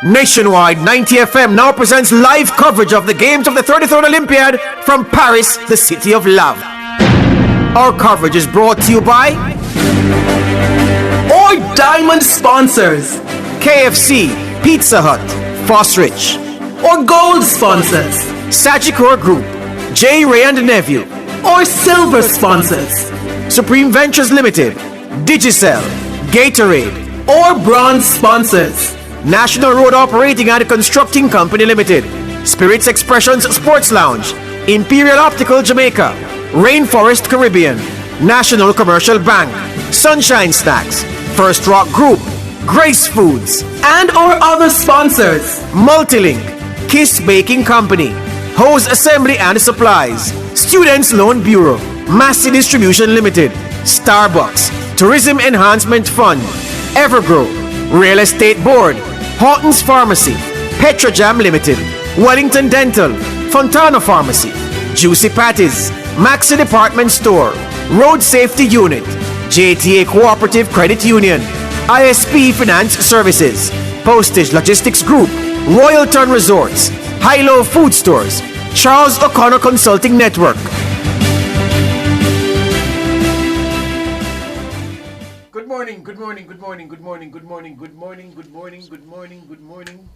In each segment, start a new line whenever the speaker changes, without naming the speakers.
Nationwide 90 FM now presents live coverage of the games of the 33rd Olympiad from Paris, the city of love. Our coverage is brought to you by
our diamond sponsors,
KFC, Pizza Hut, Fosrich.
Our gold sponsors,
Sagicor Group, J. Ray and Nephew.
Our silver sponsors,
Supreme Ventures Limited, Digicel, Gatorade.
Our bronze sponsors,
National Road Operating and Constructing Company Limited, Spirits Expressions Sports Lounge, Imperial Optical Jamaica, Rainforest Caribbean, National Commercial Bank, Sunshine Snacks, First Rock Group, Grace Foods,
and our other sponsors,
Multilink, Kiss Baking Company, Hose Assembly and Supplies, Students Loan Bureau, Massey Distribution Limited, Starbucks, Tourism Enhancement Fund, Evergrow, Real Estate Board, Horton's Pharmacy, Petrojam Limited, Wellington Dental, Fontana Pharmacy, Juicy Patties, Maxi Department Store, Road Safety Unit, JTA Cooperative Credit Union, ISP Finance Services, Postage Logistics Group, Royal Turn Resorts, High-Low Food Stores, Charles O'Connor Consulting Network. Good morning, good morning, good morning, good morning, good morning, good morning, good morning, good morning, good morning,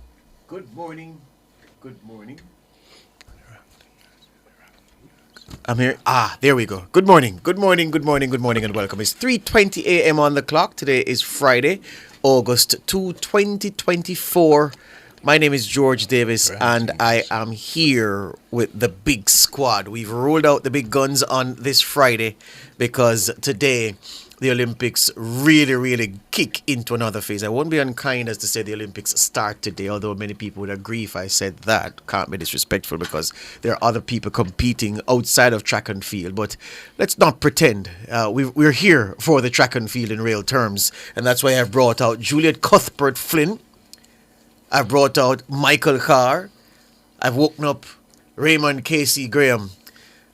good morning, good morning. I'm here. There we go. Good morning, good morning, good morning, good morning, and welcome. It's 3:20 a.m. on the clock. Today is Friday, August 2, 2024. My name is George Davis, and I am here with the big squad. We've rolled out the big guns on this Friday because today the Olympics really kick into another phase. I won't be unkind as to say the Olympics start today, although many people would agree if I said that. Can't be disrespectful because there are other people competing outside of track and field. But let's not pretend. We're here for the track and field in real terms. And that's why I've brought out Juliet Cuthbert Flynn. I've brought out Michael Carr. I've woken up Raymond Casey Graham.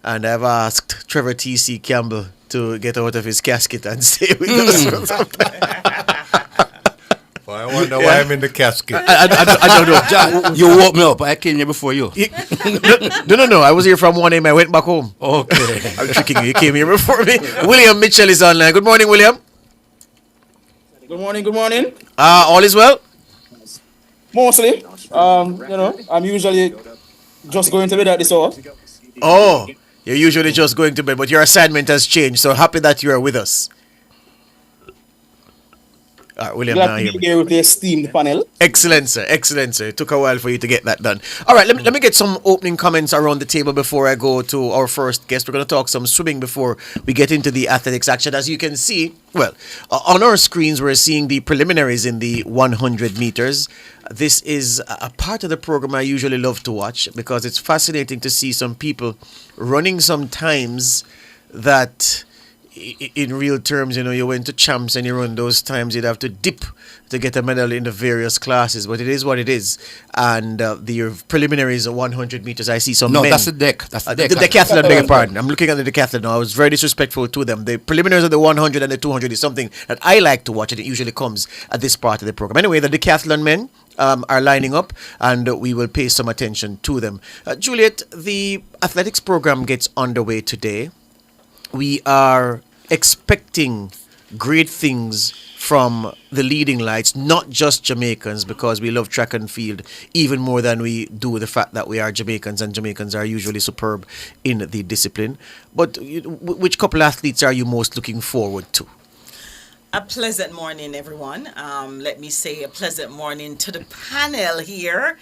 And I've asked Trevor T.C. Campbell to get out of his casket and stay with us.
Well, I wonder why I'm in the casket.
I don't know. John, you woke me up. I came here before you.
No. I was here from 1 a.m. I went back home.
Okay.
I'm tricking you. You came here before me. William Mitchell is online. Good morning, William.
Good morning.
All is well?
Mostly. I'm usually just going to bed at this hour.
Oh, you're usually just going to bed, but your assignment has changed, so happy that you are with us. William, now
here with the esteemed panel.
Excellent, sir. It took a while for you to get that done. All right, let me get some opening comments around the table before I go to our first guest. We're going to talk some swimming before we get into the athletics action. As you can see, on our screens, we're seeing the preliminaries in the 100 meters. This is a part of the program I usually love to watch because it's fascinating to see some people running some times that in real terms, you went to champs and you run those times, you'd have to dip to get a medal in the various classes, but it is what it is. And the preliminaries are 100 meters. I see some men.
No, that's the deck. That's the deck.
The decathlon, beg your pardon. I'm looking at the decathlon now. I was very disrespectful to them. The preliminaries of the 100 and the 200 is something that I like to watch, and it usually comes at this part of the program. Anyway, the decathlon men are lining up, and we will pay some attention to them. Juliet, the athletics program gets underway today. We are expecting great things from the leading lights, not just Jamaicans, because we love track and field even more than we do the fact that we are Jamaicans, and Jamaicans are usually superb in the discipline. But which couple athletes are you most looking forward to?
A pleasant morning, everyone. Let me say a pleasant morning to the panel here.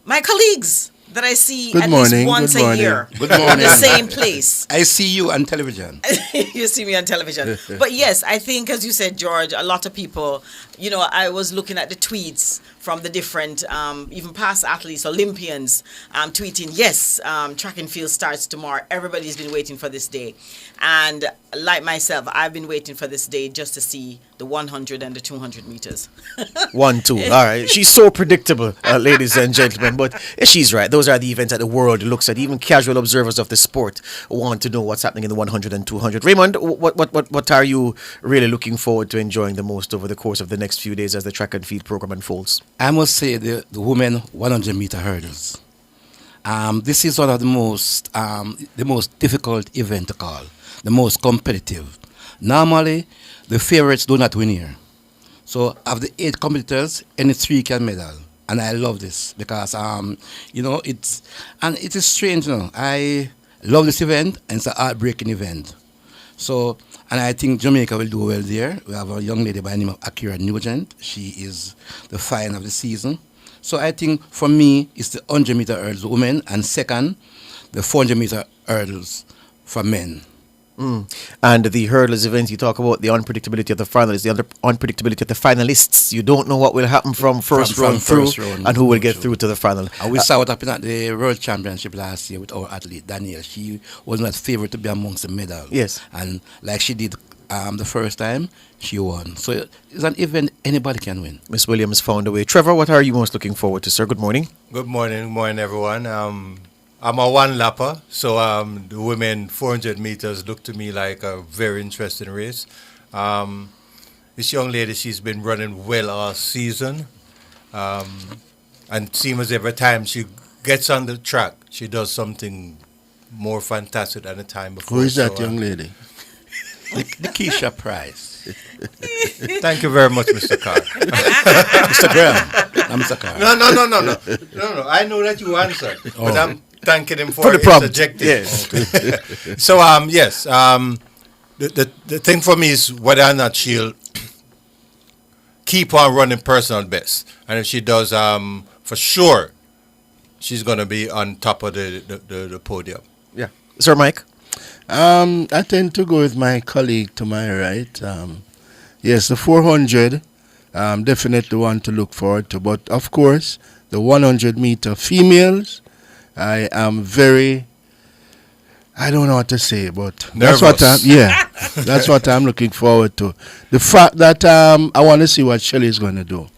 My colleagues that I see least once a year.
Good morning.
In the same place.
I see you on television.
You see me on television. But yes, I think, as you said, George, a lot of people, I was looking at the tweets from the different, even past athletes, Olympians, tweeting, yes, track and field starts tomorrow. Everybody's been waiting for this day. And like myself, I've been waiting for this day just to see the 100 and the 200 meters.
1, 2. All right. She's so predictable, ladies and gentlemen. But she's right. those are the events that the world looks at. Even casual observers of the sport want to know what's happening in the 100 and 200. Raymond, what are you really looking forward to enjoying the most over the course of the next few days as the track and field program unfolds?
I must say the women 100-meter hurdles. This is one of the most difficult event to call, the most competitive. Normally, the favorites do not win here. So, of the 8 competitors, any 3 can medal. And I love this because, it is strange, I love this event, and it's a heartbreaking event. So, and I think Jamaica will do well there. We have a young lady by the name of Akira Nugent. She is the final of the season. So I think for me, it's the 100-meter hurdles women, and second, the 400-meter hurdles for men.
And the hurdles event, you talk about the unpredictability of the finalists, the unpredictability of the finalists. You don't know what will happen from first round through and who will get through to the final.
And we saw what happened at the World Championship last year with our athlete, Danielle. She was not favored to be amongst the medal.
Yes.
And like she did the first time, she won. So it's an event anybody can win.
Miss Williams found a way. Trevor, what are you most looking forward to, sir? Good morning.
Good morning, everyone. I'm a one-lapper, so the women 400 meters look to me like a very interesting race. This young lady, she's been running well all season. And seems as every time she gets on the track, she does something more fantastic than the time before.
Who is that young lady?
The Keisha Price.
Thank you very much, Mr. Carr.
Mr. Graham. I'm Mr. Carr.
No. I know that you answered, but I'm thanking him for
the prompt.
interjecting.
Yes.
Okay. So, yes. The thing for me is whether or not she'll keep on running personal best. And if she does, for sure, she's going to be on top of the podium.
Yeah. Sir Mike?
I tend to go with my colleague to my right. Yes, the 400, definitely one to look forward to. But, of course, the 100-meter females, I am very, I don't know what to say, but
nervous.
That's what I'm looking forward to. The fact that I want to see what Shelley is going to do.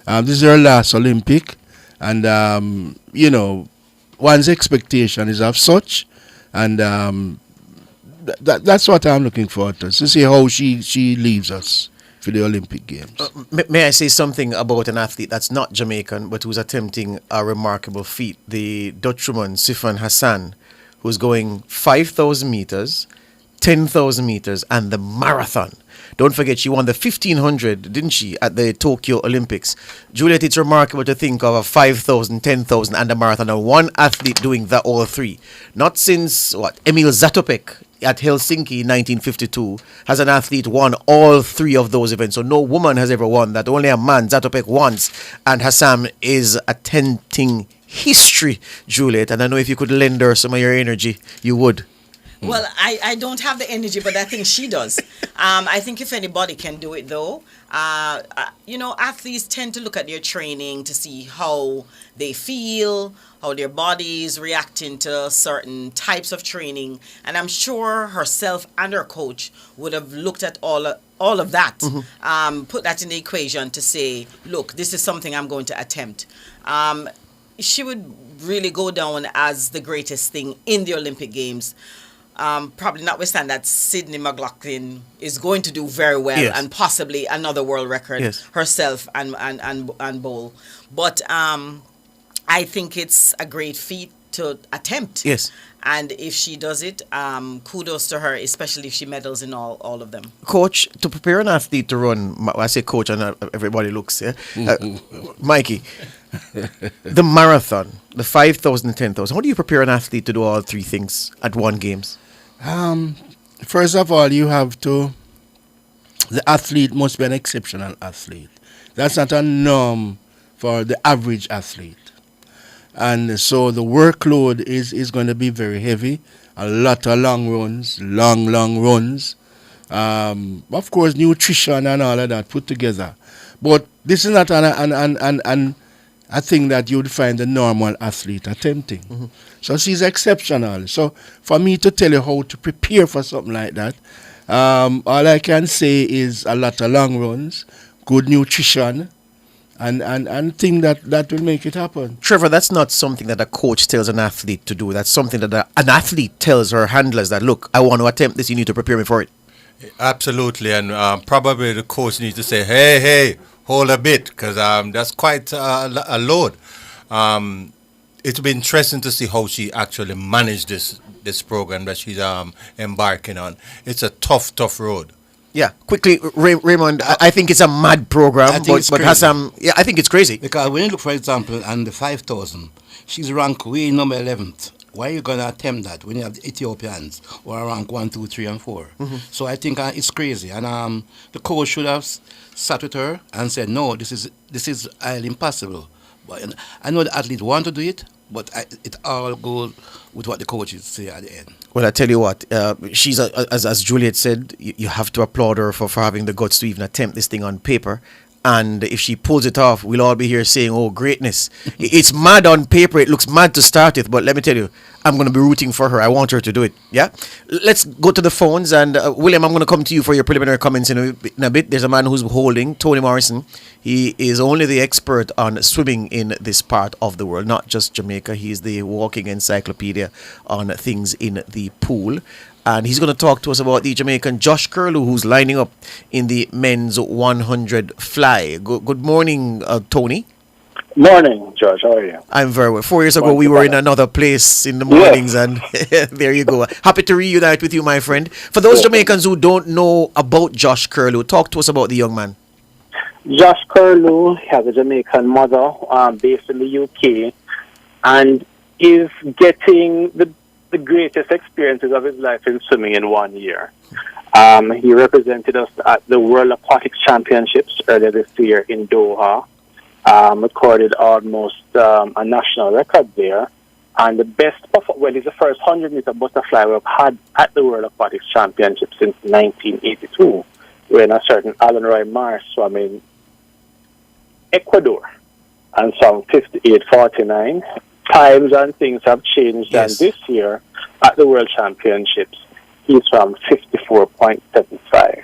This is her last Olympic, and, one's expectation is of such, and that's what I'm looking forward to see how she leaves us for the Olympic Games.
May I say something about an athlete that's not Jamaican, but who's attempting a remarkable feat? The Dutchwoman, Sifan Hassan, who's going 5,000 meters, 10,000 meters, and the marathon. Don't forget, she won the 1,500, didn't she, at the Tokyo Olympics. Juliet, it's remarkable to think of a 5,000, 10,000, and a marathon. Now, one athlete doing that all three. Not since, Emil Zatopek at Helsinki in 1952 has an athlete won all three of those events. So no woman has ever won that. Only a man, Zatopek, once. And Hassan is attempting history, Juliet. And I know if you could lend her some of your energy, you would.
Well, I don't have the energy, but I think she does. I think if anybody can do it, though, athletes tend to look at their training to see how they feel, how their body's reacting to certain types of training. And I'm sure herself and her coach would have looked at all of that, put that in the equation to say, look, this is something I'm going to attempt. She would really go down as the greatest thing in the Olympic Games. Probably notwithstanding that Sydney McLaughlin is going to do very well, yes, and possibly another world record, yes, herself and bowl. But I think it's a great feat to attempt.
Yes.
And if she does it, kudos to her, especially if she medals in all of them.
Coach, to prepare an athlete to run, I say coach and everybody looks, Mikey, the marathon, the 5,000 and 10,000, how do you prepare an athlete to do all three things at one games?
First of all, the athlete must be an exceptional athlete. That's not a norm for the average athlete. And so the workload is going to be very heavy. A lot of long runs. Of course, nutrition and all of that put together. But this is not a thing that you would find a normal athlete attempting. Mm-hmm. So she's exceptional. So for me to tell you how to prepare for something like that, all I can say is a lot of long runs, good nutrition, and think that will make it happen.
Trevor, that's not something that a coach tells an athlete to do. That's something that an athlete tells her handlers that, look, I want to attempt this. You need to prepare me for it.
Absolutely, and probably the coach needs to say, hey, hold a bit, because that's quite a load. It'll be interesting to see how she actually managed this program that she's embarking on. It's a tough road.
Yeah, quickly, Raymond, I think it's a mad program, but Hassan, yeah, I think it's crazy.
Because when you look, for example, on the 5,000, she's ranked way number 11th. Why are you going to attempt that when you have the Ethiopians who are ranked 1, 2, 3, and 4?
Mm-hmm.
So I think it's crazy. And the coach should have sat with her and said, no, this is highly impossible. But I know the athlete want to do it, but it all goes with what the coaches say at the end.
Well, I tell you what, she's as Juliet said, you have to applaud her for having the guts to even attempt this thing on paper. And if she pulls it off, we'll all be here saying, oh, greatness. It's mad on paper. It looks mad to start with. But let me tell you, I'm going to be rooting for her. I want her to do it. Yeah? Let's go to the phones. And William, I'm going to come to you for your preliminary comments in a bit. There's a man who's holding, Tony Morrison. He is only the expert on swimming in this part of the world, not just Jamaica. He's the walking encyclopedia on things in the pool. And he's going to talk to us about the Jamaican Josh Kuru, who's lining up in the men's 100 fly. Good morning, Tony.
Morning, Josh. How are you?
I'm very well. 4 years ago, we were in another place in the mornings, and there you go. Happy to reunite with you, my friend. For those Jamaicans who don't know about Josh Kuru, talk to us about the young man.
Josh Kuru has a Jamaican mother based in the UK and is getting the greatest experiences of his life in swimming in 1 year. He represented us at the World Aquatics Championships earlier this year in Doha, recorded almost a national record there. And the best, he's the first 100-meter butterfly we've had at the World Aquatics Championships since 1982, when a certain Alan Roy Mars swam in Ecuador and swam 58.49. Times and things have changed, and this year at the World Championships, he's from 54.75.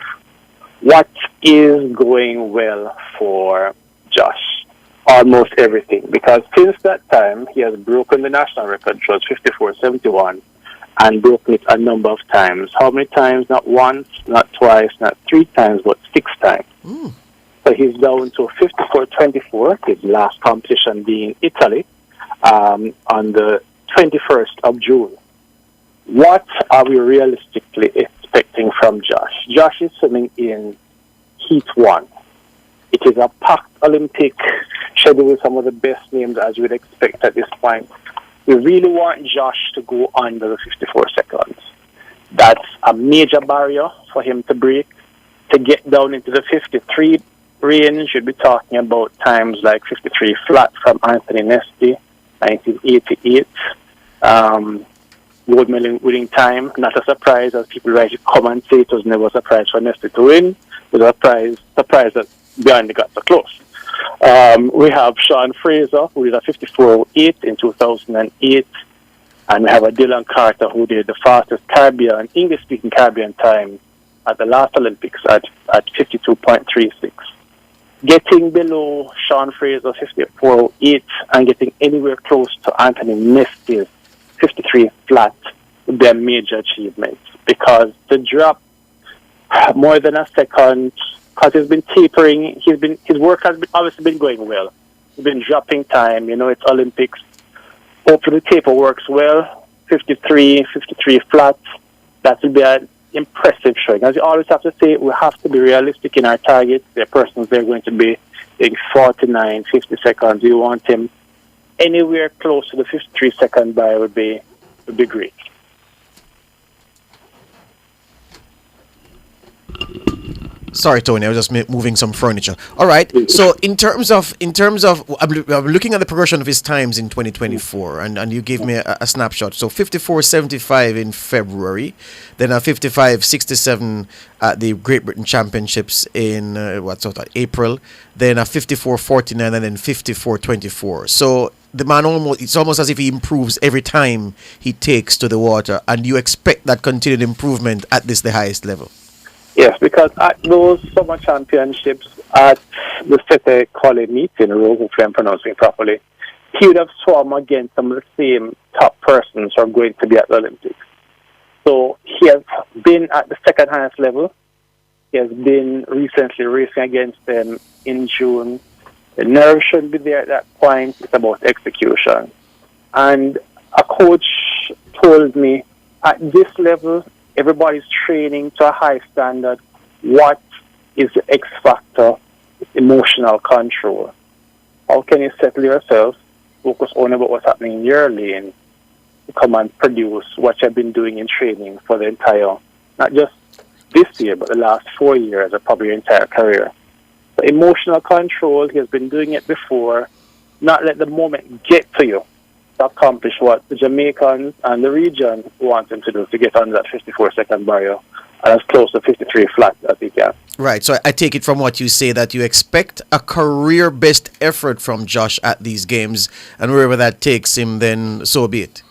What is going well for Josh? Almost everything, because since that time, he has broken the national record, which was 54.71, and broken it a number of times. How many times? Not once, not twice, not 3 times, but 6 times. So he's down to 54.24, his last competition being Italy, on the 21st of June. What are we realistically expecting from Josh? Josh is swimming in Heat 1. It is a packed Olympic schedule with some of the best names as you would expect at this point. We really want Josh to go under the 54 seconds. That's a major barrier for him to break. To get down into the 53 range, you'd be talking about times like 53 flat from Anthony Nesty, 1988. Gold medal winning time, not a surprise, as people rightly come and say it was never a surprise for Nesty to win. It was a surprise that Beyond got so close. We have Sean Fraser, who did a 54.08 in 2008, and we have a Dylan Carter, who did the fastest Caribbean, English-speaking Caribbean time at the last Olympics at 52.36. Getting below Sean Fraser's 54.08 and getting anywhere close to Anthony Nesty's 53 flat would be a major achievement, because to drop more than a second, because he's been tapering, his work has obviously been going well. He's been dropping time, it's Olympics. Hopefully the taper works well, 53 flat. That will be an impressive showing. As you always have to say, we have to be realistic in our targets. There are persons they're going to be in 49, 50 seconds. You want him anywhere close to the 53-second bar would be great.
Sorry, Tony, I was just moving some furniture. All right. So in terms of, I'm looking at the progression of his times in 2024, and you gave me a snapshot. So 54.75 in February, then a 55.67 at the Great Britain Championships in April, then a 54.49, and then 54.24. So the man it's almost as if he improves every time he takes to the water, and you expect that continued improvement at the highest level.
Yes, because at those summer championships at the Sete College meeting, hopefully I'm pronouncing it properly, he would have swum against some of the same top persons who are going to be at the Olympics. So he has been at the second highest level. He has been recently racing against them in June. The nerve shouldn't be there at that point. It's about execution. And a coach told me, at this level, everybody's training to a high standard. What is the X factor? It's emotional control. How can you settle yourself, focus only about what's happening in your lane, to come and produce what you've been doing in training for the entire, not just this year, but the last 4 years, or probably your entire career. So emotional control, he has been doing it before. Not let the moment get to you to accomplish what the Jamaicans and the region want him to do, to get under that 54-second barrier and as close to 53 flat as he can.
Right, so I take it from what you say that you expect a career best effort from Josh at these games, and wherever that takes him, then so be it.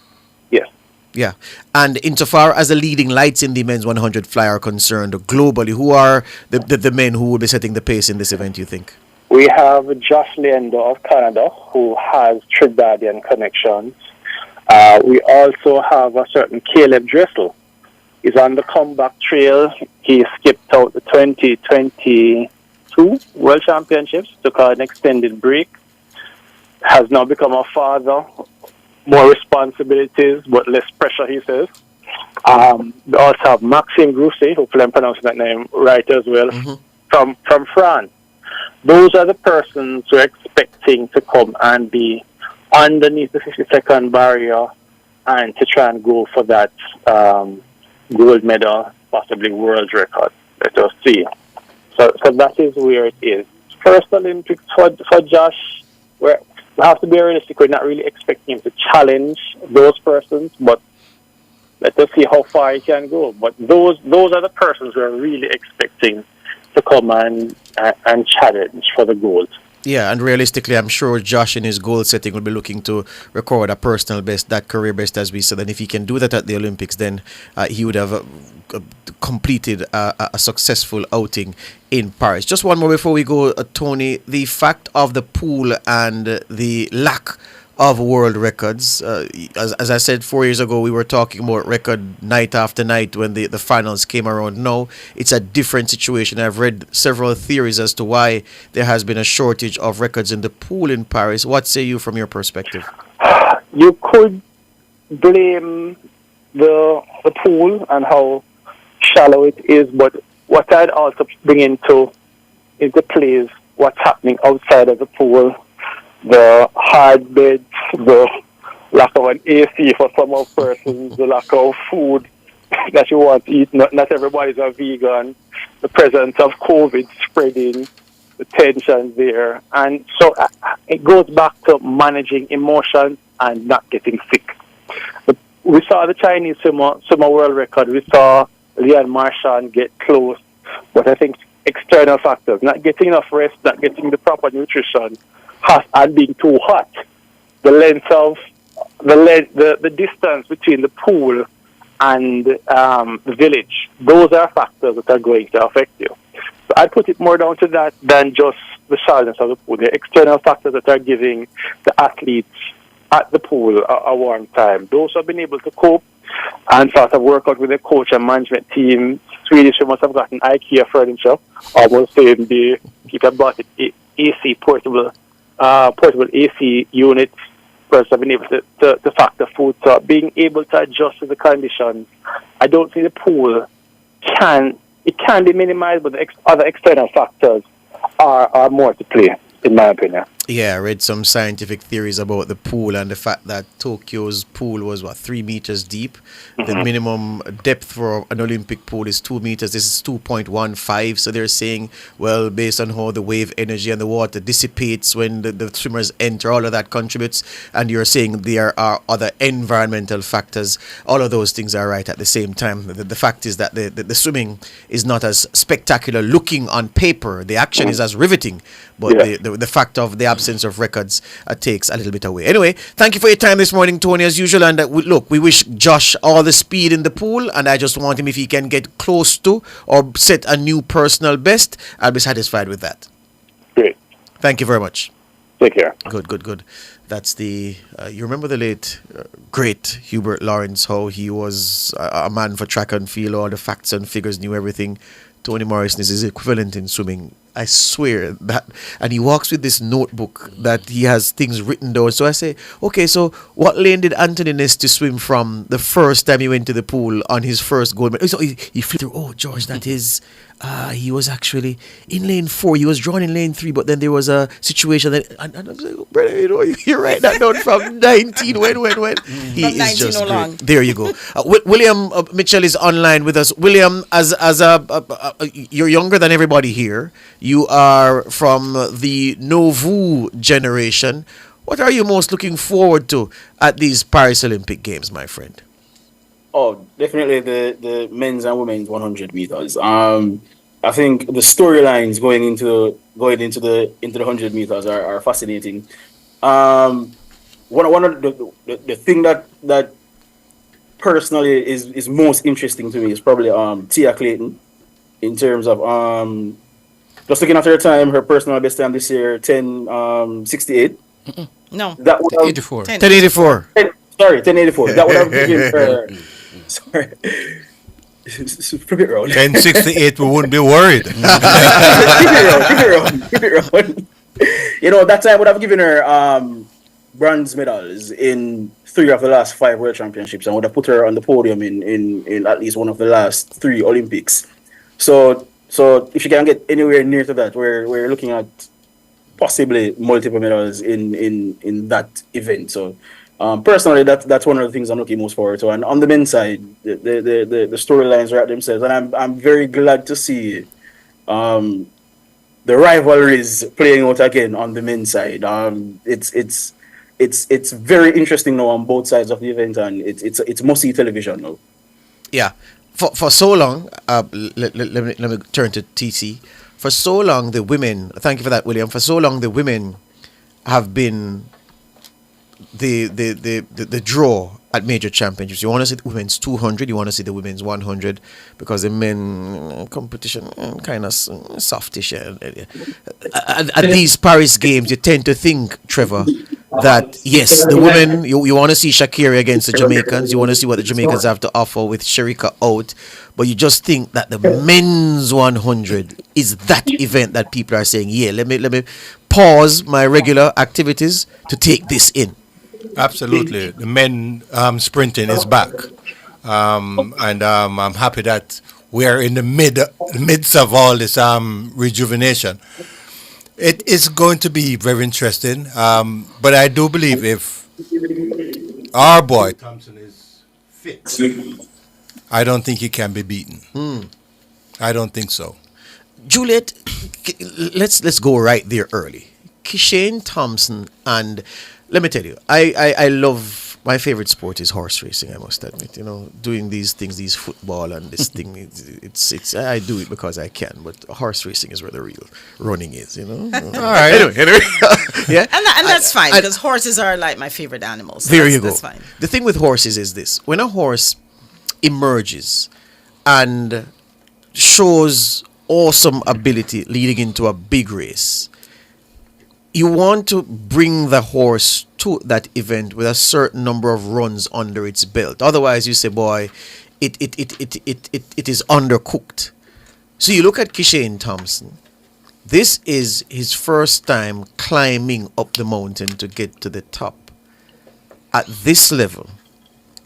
Yes.
Yeah. And insofar as the leading lights in the men's 100 fly are concerned globally, who are the men who will be setting the pace in this event, you think?
We have Josh Leendo of Canada, who has Trinidadian connections. We also have a certain Caleb Dressel. He's on the comeback trail. He skipped out the 2022 World Championships, took an extended break, has now become a father, more responsibilities, but less pressure, he says. We also have Maxime Grousset, hopefully I'm pronouncing that name right as well, from France. Those are the persons who are expecting to come and be underneath the 50-second barrier and to try and go for that gold medal, possibly world record. Let us see. So that is where it is. First Olympics for Josh, where we have to be realistic. We're not really expecting him to challenge those persons, but let us see how far he can go. But those are the persons we're really expecting to come and challenge for the gold.
Yeah, and realistically, I'm sure Josh in his goal setting will be looking to record a personal best, that career best, as we said. And if he can do that at the Olympics, then he would have completed a successful outing in Paris. Just one more before we go, Tony. The fact of the pool and the lack of world records. As I said 4 years ago, we were talking about record night after night when the finals came around. No, it's a different situation. I've read several theories as to why there has been a shortage of records in the pool in Paris. What say you from your perspective?
You could blame the pool and how shallow it is, but what I'd also bring into play is what's happening outside of the pool. The hard beds, the lack of an AC for some of persons, the lack of food that you want to eat. Not everybody's a vegan. The presence of COVID spreading, the tension there. And so it goes back to managing emotions and not getting sick. We saw the Chinese summer world record. We saw Leon Marchand get close. But I think external factors, not getting enough rest, not getting the proper nutrition, and being too hot, the distance between the pool and the village, those are factors that are going to affect you. So I'd put it more down to that than just the shallowness of the pool. The external factors that are giving the athletes at the pool a warm time. Those who have been able to cope and sort of work out with the coach and management team. Swedish must have gotten IKEA furniture almost same day. People bought it AC portable AC units, plus have been able to factor food. So being able to adjust to the conditions, I don't think the pool can be minimized, but the other external factors are more to play, in my opinion.
Yeah, I read some scientific theories about the pool and the fact that Tokyo's pool was 3 meters deep. The minimum depth for an Olympic pool is 2 meters. This is 2.15. So they're saying, well, based on how the wave energy and the water dissipates when the swimmers enter, all of that contributes. And you're saying there are other environmental factors. All of those things are right at the same time. The fact is that the swimming is not as spectacular looking on paper. The action is as riveting. But the fact of the absence of records takes a little bit away. Anyway, thank you for your time this morning, Tony, as usual. And we wish Josh all the speed in the pool, and I just want him, if he can get close to or set a new personal best, I'll be satisfied with that.
Great.
Thank you very much.
Take care.
Good. That's the, you remember the late, great Hubert Lawrence, how he was a man for track and field, all the facts and figures, knew everything. Tony Morrison is his equivalent in swimming. I swear that, and he walks with this notebook that he has things written down. So I say, okay, so what lane did Anthony Nesty swim from the first time he went to the pool on his first gold medal? So he flipped through, oh, George, that is, he was actually in lane 4. He was drawn in lane 3, but then there was a situation that, and I was like, oh, brother, you know, you write that down from 19, when? He
From
is
19
just great.
long.
There you go. William Mitchell is online with us. William, as you're younger than everybody here. You are from the Novu generation. What are you most looking forward to at these Paris Olympic Games, my friend?
Oh, definitely the men's and women's 100 meters. I think the storylines going into the 100 meters are fascinating. One of the thing that personally is most interesting to me is probably Tia Clayton, in terms of just looking at her time, her personal best time this year, 10:68.
No.
That would have,
84.
1084.
10:84. That would have given her. Sorry. Flip it around.
1068, we wouldn't be worried.
Keep it around. You know, that time would have given her bronze medals in 3 of the last 5 World Championships, and would have put her on the podium in at least one of the last 3 Olympics. So if she can get anywhere near to that, we're looking at possibly multiple medals in that event. So personally, that's one of the things I'm looking most forward to. And on the men's side, the storylines are at themselves, and I'm very glad to see the rivalries playing out again on the men's side. It's very interesting now on both sides of the event, and it's must-see television now.
Yeah. For so long, let me turn to TC. For so long, the women, thank you for that, William. For so long, the women have been the draw at major championships. You want to see the women's 200, you want to see the women's 100, because the men competition kind of softish. At these Paris Games, you tend to think, Trevor, that yes, the women, you want to see Shakira against the Jamaicans, you want to see what the Jamaicans have to offer with Shericka out, but you just think that the men's 100 is that event that people are saying, yeah, let me pause my regular activities to take this in.
Absolutely. The men sprinting is back. And I'm happy that we're in the midst of all this rejuvenation. It is going to be very interesting. But I do believe if our boy Thompson is fit, I don't think he can be beaten. I don't think so.
Juliet, let's go right there early. Kishane Thompson, and let me tell you, I love, my favorite sport is horse racing, I must admit. You know, doing these things, these football and this thing, it's I do it because I can, but horse racing is where the real running is, you know. All right. Anyway. Yeah.
And that's fine, because horses are like my favorite animals. So
there you go.
That's fine.
The thing with horses is this: when a horse emerges and shows awesome ability leading into a big race, you want to bring the horse to that event with a certain number of runs under its belt. Otherwise, you say, boy, it is undercooked. So you look at Kishane Thompson. This is his first time climbing up the mountain to get to the top. At this level,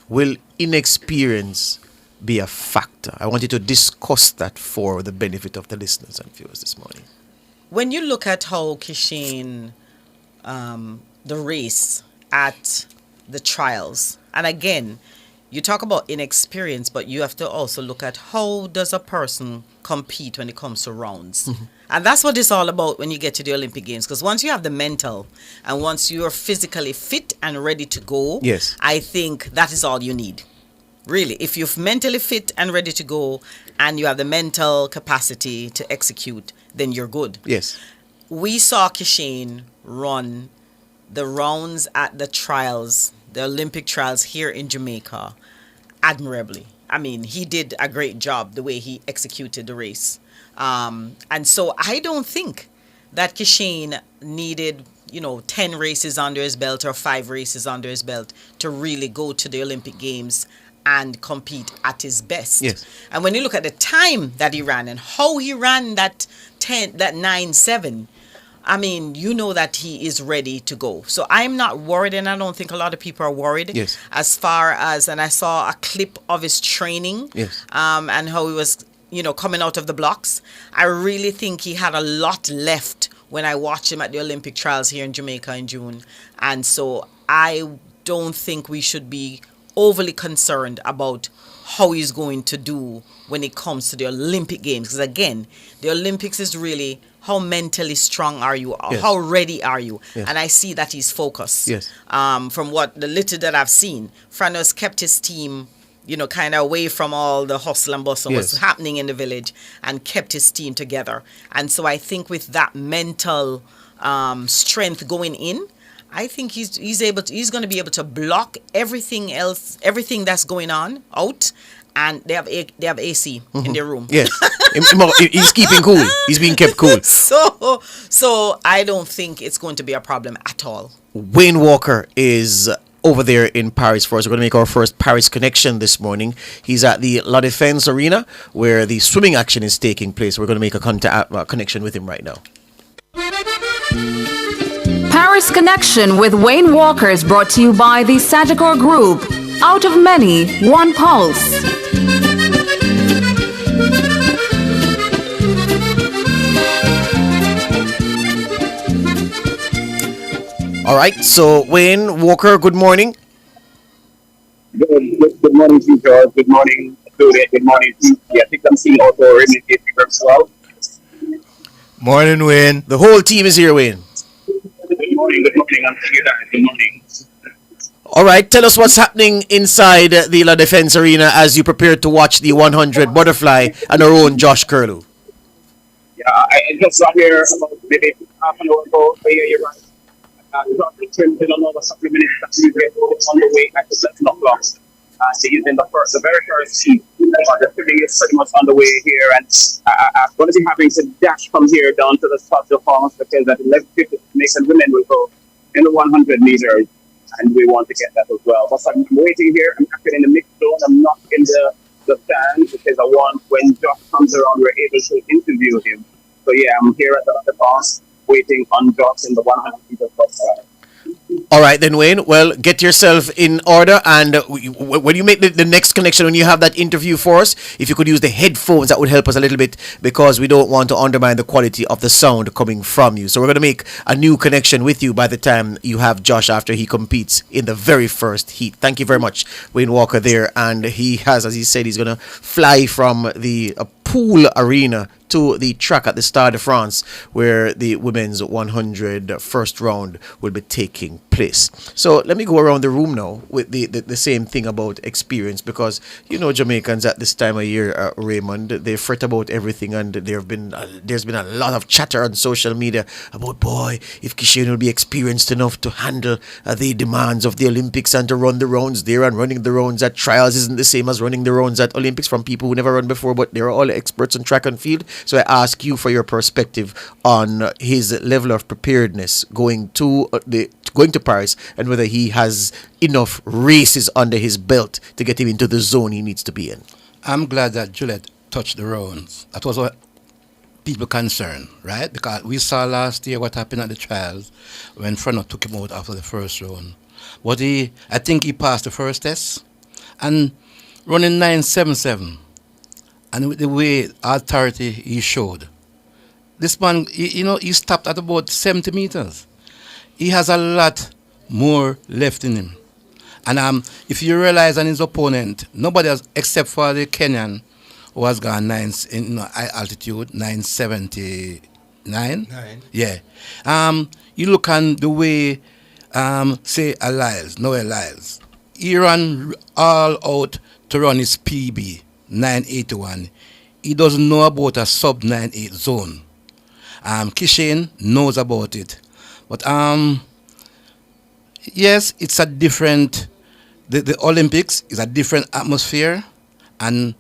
will inexperience be a factor? I want you to discuss that for the benefit of the listeners and viewers this morning.
When you look at how Kishane, the race at the trials, and again, you talk about inexperience, but you have to also look at how does a person compete when it comes to rounds. Mm-hmm. And that's what it's all about when you get to the Olympic Games, because once you have the mental and once you're physically fit and ready to go,
yes,
I think that is all you need. Really, if you're mentally fit and ready to go and you have the mental capacity to execute, then you're good.
Yes.
we saw Kishane run the rounds at the trials, the Olympic trials here in Jamaica, admirably. I mean, he did a great job the way he executed the race. And so I don't think that Kishane needed, 10 races under his belt or 5 races under his belt to really go to the Olympic Games and compete at his best.
Yes.
And when you look at the time that he ran and how he ran that 9-7, I mean, you know that he is ready to go. So I'm not worried, and I don't think a lot of people are worried.
Yes.
As far as, and I saw a clip of his training.
Yes.
And how he was, coming out of the blocks. I really think he had a lot left when I watched him at the Olympic trials here in Jamaica in June. And so I don't think we should be overly concerned about how he's going to do when it comes to the Olympic Games. Because again, the Olympics is really how mentally strong are you,
Yes.
how ready are you?
Yes.
And I see that he's focused.
Yes.
From what the little that I've seen, Franos kept his team, kind of away from all the hustle and bustle
Yes.
was happening in the village, and kept his team together. And so I think with that mental strength going in, I think he's going to be able to block everything else, everything that's going on out. And they have AC in their room.
Yes. He's keeping cool. He's being kept cool.
So I don't think it's going to be a problem at all.
Wayne Walker is over there in Paris for us. We're going to make our first Paris connection this morning. He's at the La Défense Arena where the swimming action is taking place. We're going to make a connection with him right now.
Paris Connection with Wayne Walker is brought to you by the Sagicor Group. Out of many, one pulse.
All right, so Wayne Walker, good morning.
Good morning to you, George. Good morning, Juliet. Good morning to you. I think I'm seeing also Remy as well.
Morning, Wayne.
The whole team is here, Wayne.
Good morning. I'm seeing you guys. Good morning.
All right, tell us what's happening inside the La Défense Arena as you prepare to watch the 100 butterfly and our own Josh Kuru.
Yeah, I just got here about maybe half an hour ago. But yeah, you're right. We trimmed in another couple of minutes that we get on the way at the 7 o'clock. So using the very first heat. The filming is pretty much on the way here, and I'm going to be having to dash from here down to the spot of performance because at 11:50, Jamaican women will go in the 100 meters, and we want to get that as well. But I'm waiting here. I'm actually in the mixed zone. I'm not in the stand because I want when Josh comes around, we're able to interview him. So yeah, I'm here at the boss waiting on Josh in the 100 meters.
All right, then, Wayne. Well, get yourself in order, and when you make the next connection, when you have that interview for us, if you could use the headphones, that would help us a little bit because we don't want to undermine the quality of the sound coming from you. So we're going to make a new connection with you by the time you have Josh after he competes in the very first heat. Thank you very much, Wayne Walker there, and he has, as he said, he's going to fly from the pool arena to the track at the Stade de France where the women's 100 first round will be taking place. So let me go around the room now with the same thing about experience because Jamaicans at this time of year, Raymond, they fret about everything, and there's been a lot of chatter on social media about if Kishane will be experienced enough to handle the demands of the Olympics and to run the rounds there, and running the rounds at trials isn't the same as running the rounds at Olympics from people who never run before, but they're all experts on track and field. So I ask you for your perspective on his level of preparedness going to Paris, and whether he has enough races under his belt to get him into the zone he needs to be in.
I'm glad that Juliet touched the rounds. That was what people concerned, right? Because we saw last year what happened at the trials when Frano took him out after the first round. But I think he passed the first test and running 9.77. And with the way authority he showed, this man, he stopped at about 70 meters. He has a lot more left in him. And if you realize on his opponent, nobody else except for the Kenyan who has gone high altitude, 979.
9.
Yeah. You look on the way, say Noah Lyles. He ran all out to run his PB, 981. He doesn't know about a sub 98 zone. Kishane knows about it. But yes, it's a different. The Olympics is a different atmosphere, and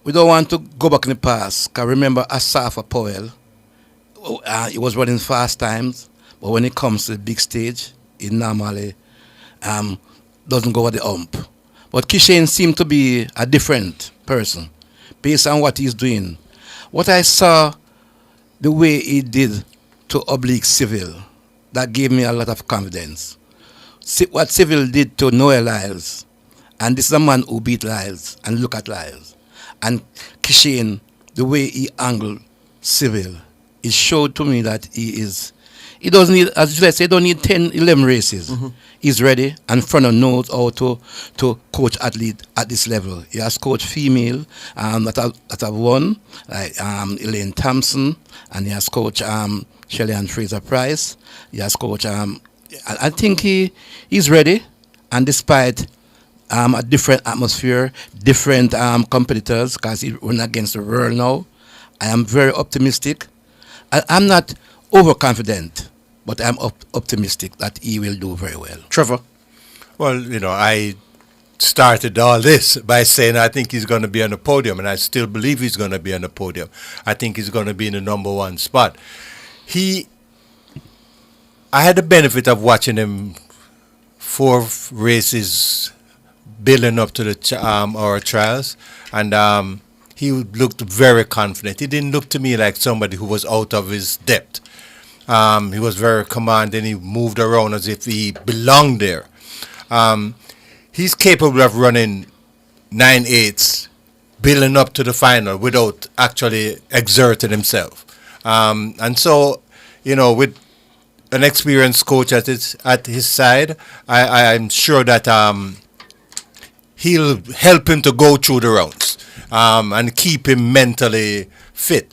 we don't want to go back in the past. Cause remember Asafa Powell, he was running fast times, but when it comes to the big stage, he normally doesn't go over the hump. But Kishane seemed to be a different person based on what he's doing. What I saw, the way he did to Oblique Civil, that gave me a lot of confidence. What Civil did to Noel Lyles, and this is a man who beat Lyles and look at Lyles. And Kishane, the way he angled Civil, it showed to me that he doesn't need, as you say, he don't need 10, 11 races. Mm-hmm. He's ready, and Frono knows how to coach athlete at this level. He has coached female that have won, like Elaine Thompson, and he has coached Shelley and Fraser Price. He has coached, I think he's ready, and despite a different atmosphere, different competitors, because he's running against the world now, I am very optimistic. I'm not overconfident, but I'm optimistic that he will do very well.
Trevor?
Well, I started all this by saying I think he's going to be on the podium, and I still believe he's going to be on the podium. I think he's going to be in the number one spot. I had the benefit of watching him 4 races building up to the our trials, and he looked very confident. He didn't look to me like somebody who was out of his depth. He was very commanding. He moved around as if he belonged there. He's capable of running 9/8, building up to the final without actually exerting himself. And so, with an experienced coach at his side, I'm sure that he'll help him to go through the rounds and keep him mentally fit.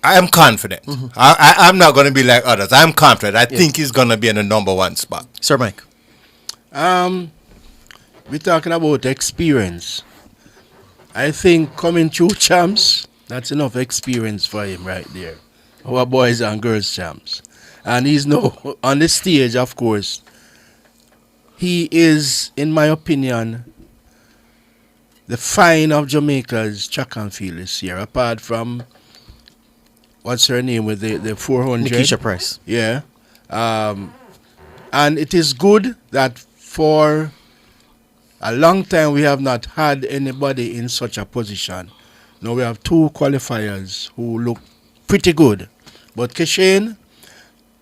I am confident. Mm-hmm. I'm not going to be like others. I'm confident. I think he's going to be in the number one spot.
Sir Mike?
We're talking about experience. I think coming through champs, that's enough experience for him right there. Our boys and girls champs. And he's now on the stage, of course. He is, in my opinion, the fine of Jamaica's track and field this year, apart from what's her name with the 400?
Nikisha Price.
Yeah. And it is good that for a long time we have not had anybody in such a position. Now we have 2 qualifiers who look pretty good. But Kishane,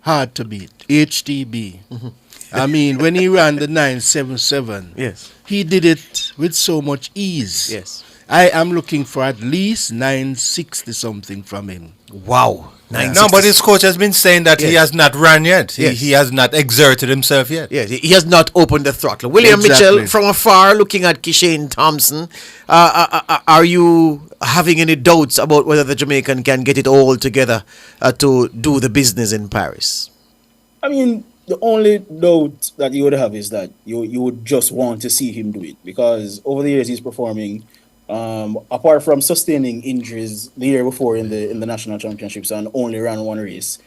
hard to beat. HTB. Mm-hmm. I mean, when he ran the 977,
yes,
he did it with so much ease.
Yes.
I am looking for at least 960 something from him.
Wow.
No, but his coach has been saying that he has not run yet. He has not exerted himself yet.
Yes, he has not opened the throttle. William Mitchell, from afar, looking at Kishane Thompson, are you having any doubts about whether the Jamaican can get it all together to do the business in Paris?
I mean, the only doubt that you would have is that you would just want to see him do it, because over the years he's performing. Apart from sustaining injuries the year before in the national championships and only ran 1 race,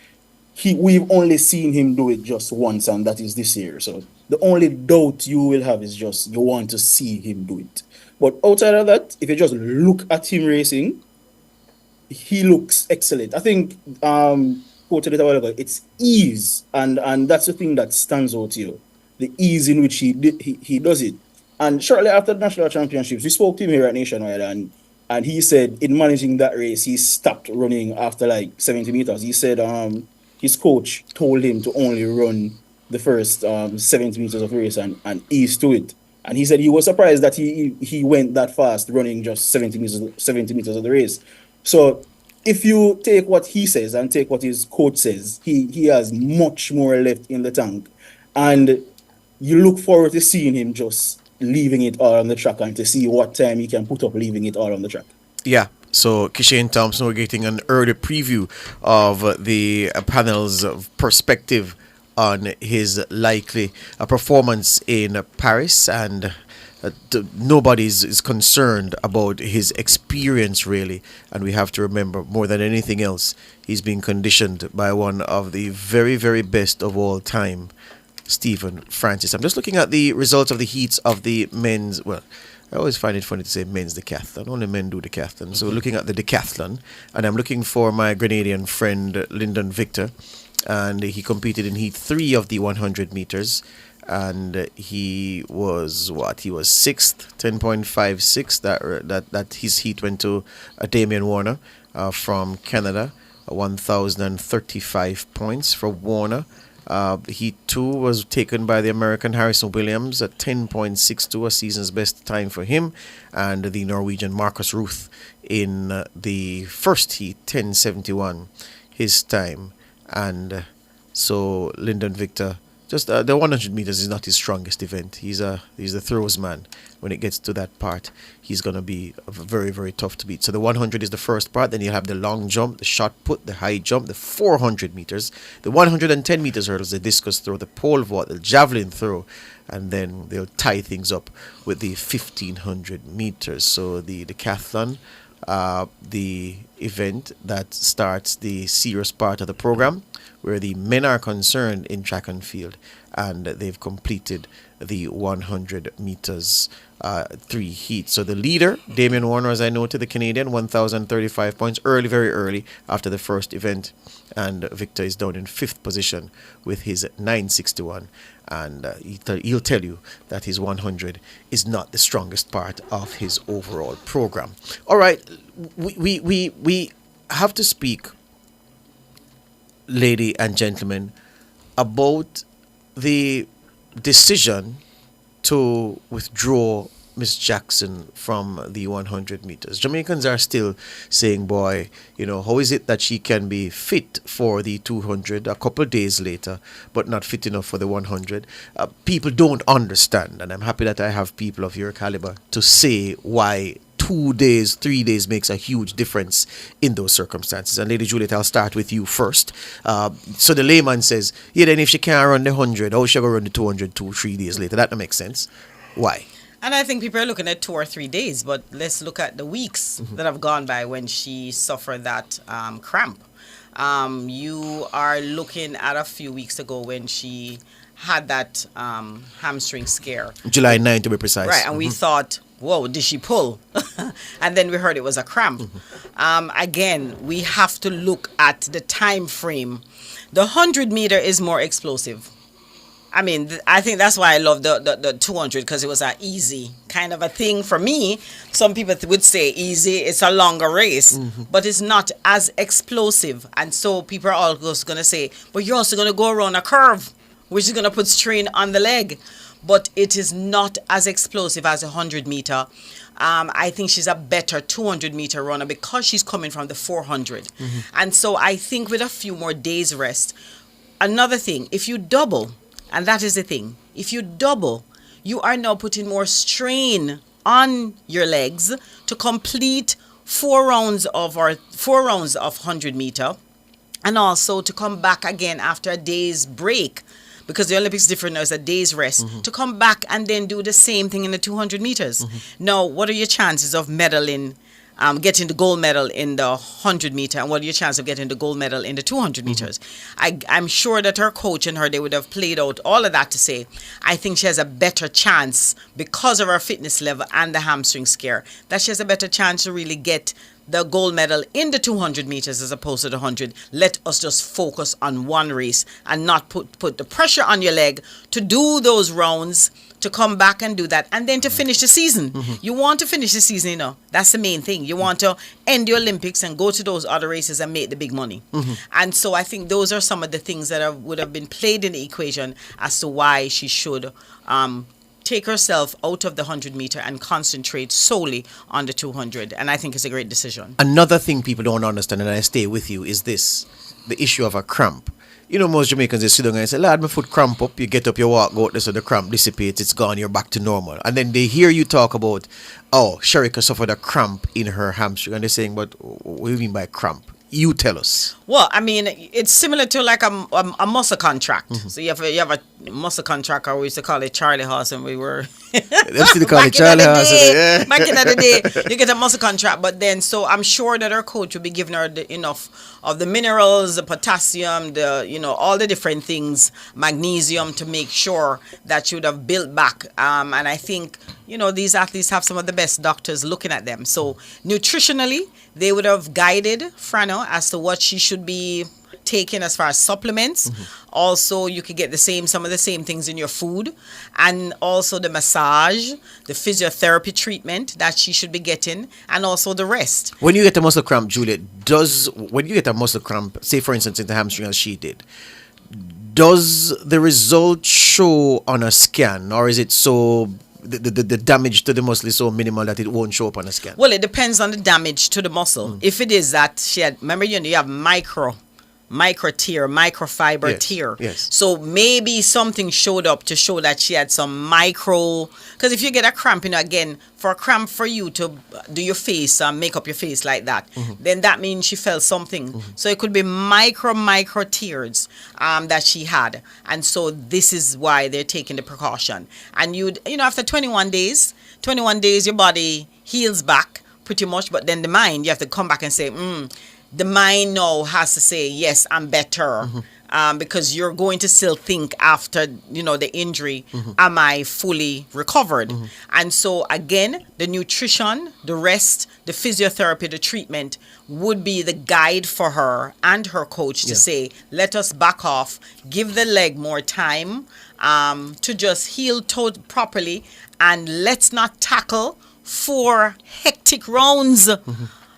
we've only seen him do it just once, and that is this year. So the only doubt you will have is just you want to see him do it. But outside of that, if you just look at him racing, he looks excellent. I think quoted it a while ago, it's ease, and that's the thing that stands out to you, the ease in which he does it. And shortly after the national championships, we spoke to him here at Nationwide, and he said in managing that race, he stopped running after like 70 meters. He said his coach told him to only run the first 70 meters of the race and ease to it. And he said he was surprised that he went that fast running just 70 meters of the race. So if you take what he says and take what his coach says, he has much more left in the tank. And you look forward to seeing him just leaving it all on the track and to see what time he can put up leaving it all on the track.
Yeah. So Kishane Thompson, we're getting an early preview of the panel's perspective on his likely performance in Paris, and nobody is concerned about his experience really, and we have to remember more than anything else, he's being conditioned by one of the very, very best of all time, Stephen Francis. I'm just looking at the results of the heats of the men's. Well, I always find it funny to say men's decathlon. Only men do decathlon. So we're looking at the decathlon, and I'm looking for my Grenadian friend Lyndon Victor, and he competed in heat 3 of the 100 meters. And he was what? He was sixth, 10.56. That his heat went to Damian Warner from Canada, 1,035 points for Warner. Heat 2 was taken by the American Harrison Williams at 10.62, a season's best time for him, and the Norwegian Marcus Ruth in the first heat, 10.71, his time. And so Lyndon Victor. Just the 100 meters is not his strongest event. He's the throws man. When it gets to that part, he's going to be very, very tough to beat. So the 100 is the first part. Then you'll have the long jump, the shot put, the high jump, the 400 meters, the 110 meters hurdles, the discus throw, the pole vault, the javelin throw, and then they'll tie things up with the 1500 meters. So the decathlon, the event that starts the serious part of the program, where the men are concerned in track and field, and they've completed the 100 meters 3 heats. So the leader, Damian Warner, as I noted, the Canadian, 1,035 points, very early after the first event, and Victor is down in 5th position with his 961, and he'll tell you that his 100 is not the strongest part of his overall program. All right, we have to speak, lady and gentlemen, about the decision to withdraw Miss Jackson from the 100 meters. Jamaicans are still saying, boy, how is it that she can be fit for the 200 a couple of days later, but not fit enough for the 100? People don't understand, and I'm happy that I have people of your caliber to say why 2 days, 3 days makes a huge difference in those circumstances. And Lady Juliet, I'll start with you first. So the layman says, yeah, then if she can't run the 100, how she going to run the 200 2-3 days later? That don't make sense. Why?
And I think people are looking at 2 or 3 days, but let's look at the weeks that have gone by when she suffered that cramp. You are looking at a few weeks ago when she had that hamstring scare.
July 9 to be precise.
Right, and we thought, whoa, did she pull? And then we heard it was a cramp. Again, we have to look at the time frame. The 100 meter is more explosive. I mean, I think that's why I love the 200, because it was an easy kind of a thing for me. Some people would say easy, it's a longer race, but it's not as explosive. And so people are always going to say, but you're also going to go around a curve, which is going to put strain on the leg. But it is not as explosive as a 100 meter. I think she's a better 200 meter runner because she's coming from the 400. And so I think with a few more days rest, another thing, if you double, and that is the thing, if you double, you are now putting more strain on your legs to complete 4 rounds of 100 meter, and also to come back again after a day's break, because the Olympics different now, is a day's rest, to come back and then do the same thing in the 200 meters. Now, what are your chances of medaling, getting the gold medal in the 100 meter, and what are your chances of getting the gold medal in the 200 meters? I'm sure that her coach and her, they would have played out all of that to say, I think she has a better chance because of her fitness level and the hamstring scare, that she has a better chance to really get the gold medal in the 200 meters as opposed to the 100. Let us just focus on one race and not put the pressure on your leg to do those rounds, to come back and do that, and then to finish the season. You want to finish the season, that's the main thing. You want to end the Olympics and go to those other races and make the big money. And so I think those are some of the things that would have been played in the equation as to why she should take herself out of the 100 meter and concentrate solely on the 200. And I think it's a great decision.
Another thing people don't understand, and I stay with you, is this, the issue of a cramp. Most Jamaicans, they sit down and say, lad, my foot cramp up, you get up, you walk, go out there, so the cramp dissipates, it's gone, you're back to normal. And then they hear you talk about, Shericka suffered a cramp in her hamstring, and they're saying, but what do you mean by cramp? You tell us.
Well, I mean, it's similar to like a muscle contract. So you have muscle contractor. We used to call it Charlie horse, and we were
Them still call it Charlie horse. Yeah.
back in the day, you get a muscle contract, but then so I'm sure that her coach will be giving her enough of the minerals, the potassium, all the different things, magnesium, to make sure that she would have built back. And I think these athletes have some of the best doctors looking at them. So nutritionally, they would have guided Frano as to what she should be taking as far as supplements. Also, you could get some of the same things in your food, and also the massage, the physiotherapy treatment that she should be getting, and also the rest.
When you get a muscle cramp, Juliet, when you get a muscle cramp, say for instance in the hamstring as she did, does the result show on a scan, or is it so the damage to the muscle is so minimal that it won't show up on a scan?
Well, it depends on the damage to the muscle. If it is that she had, remember, you have micro tear, microfiber tear.
Yes.
So maybe something showed up to show that she had some micro. Because if you get a cramp, again, for a cramp for you to do your face, make up your face like that, then that means she felt something. So it could be micro tears that she had, and so this is why they're taking the precaution. And after 21 days, your body heals back pretty much, but then the mind, you have to come back and say, the mind now has to say, yes, I'm better. Because you're going to still think after, the injury, am I fully recovered? And so, again, the nutrition, the rest, the physiotherapy, the treatment would be the guide for her and her coach to say, let us back off, give the leg more time to just heal properly, and let's not tackle 4 hectic rounds.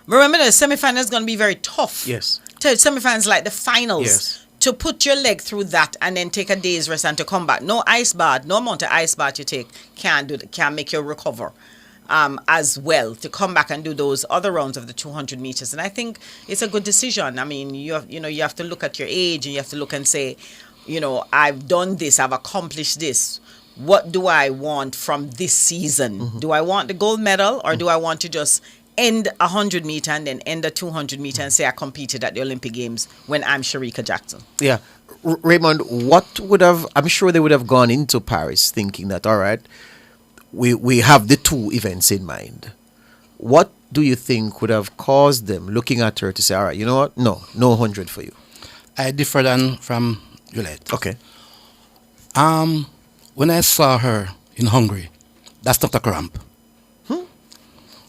Remember, the semifinal is going to be very tough.
Yes.
Semifinals like the finals.
Yes.
To put your leg through that and then take a day's rest and to come back. No ice bath, no amount of ice bath you take can't make you recover as well to come back and do those other rounds of the 200 meters. And I think it's a good decision. I mean, you have to look at your age, and you have to look and say, I've done this, I've accomplished this. What do I want from this season? Do I want the gold medal, or do I want to just end 100 meter and then end a 200 meter and say I competed at the Olympic Games when I'm Shericka Jackson?
Yeah. Raymond, I'm sure they would have gone into Paris thinking that, all right, we have the 2 events in mind. What do you think would have caused them, looking at her, to say, all right, you know what? No 100 for you?
I differ from Juliet.
Okay.
When I saw her in Hungary, that's not a cramp.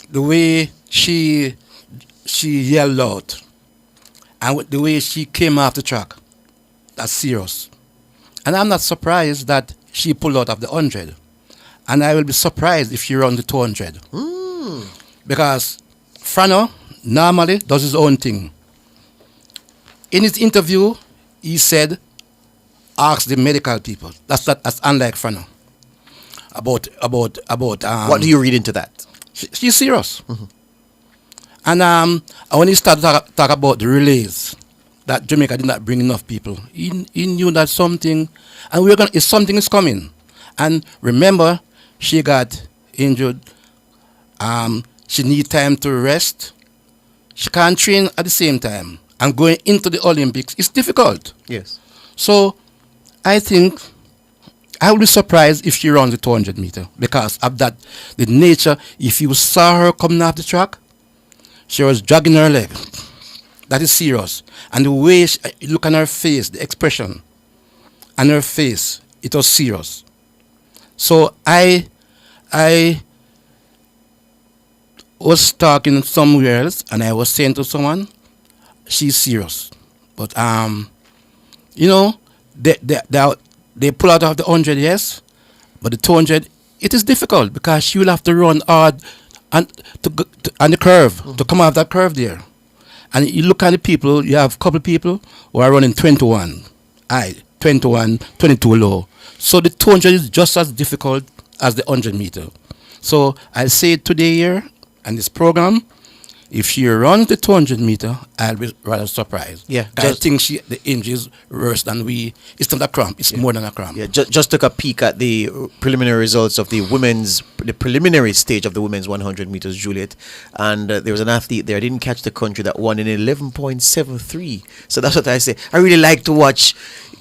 The way she yelled out, and the way she came off the track, that's serious. And I'm not surprised that she pulled out of the 100. And I will be surprised if she runs the 200. Because Frano normally does his own thing. In his interview, he said, ask the medical people. That's unlike Frano. About
what do you read into that?
She's serious. And when he started to talk about the relays, that Jamaica did not bring enough people, he knew that something, and something is coming. And remember, she got injured. She needs time to rest. She can't train at the same time. And going into the Olympics is difficult.
Yes.
So I think I would be surprised if she runs the 200 meter, because of that, the nature. If you saw her coming off the track, she was dragging her leg. That is serious. And the way you look on her face, the expression on her face, it was serious. So I was talking somewhere else, and I was saying to someone, she's serious. But they pull out of the 100, yes, but the 200, it is difficult, because she will have to run hard on the curve, to come out that curve there. And you look at the people, you have a couple people who are running 21, 22 low. So the 200 is just as difficult as the 100 meter. So I say today here, and this program, If she runs the 200 meter, I'll be rather surprised.
Yeah,
I think the injury is worse than we. It's not a cramp. It's more than a cramp.
Yeah, just took a peek at the preliminary results of the preliminary stage of the women's 100 meters, Juliet, and there was an athlete there. I didn't catch the country that won in 11.73. So that's what I say. I really like to watch.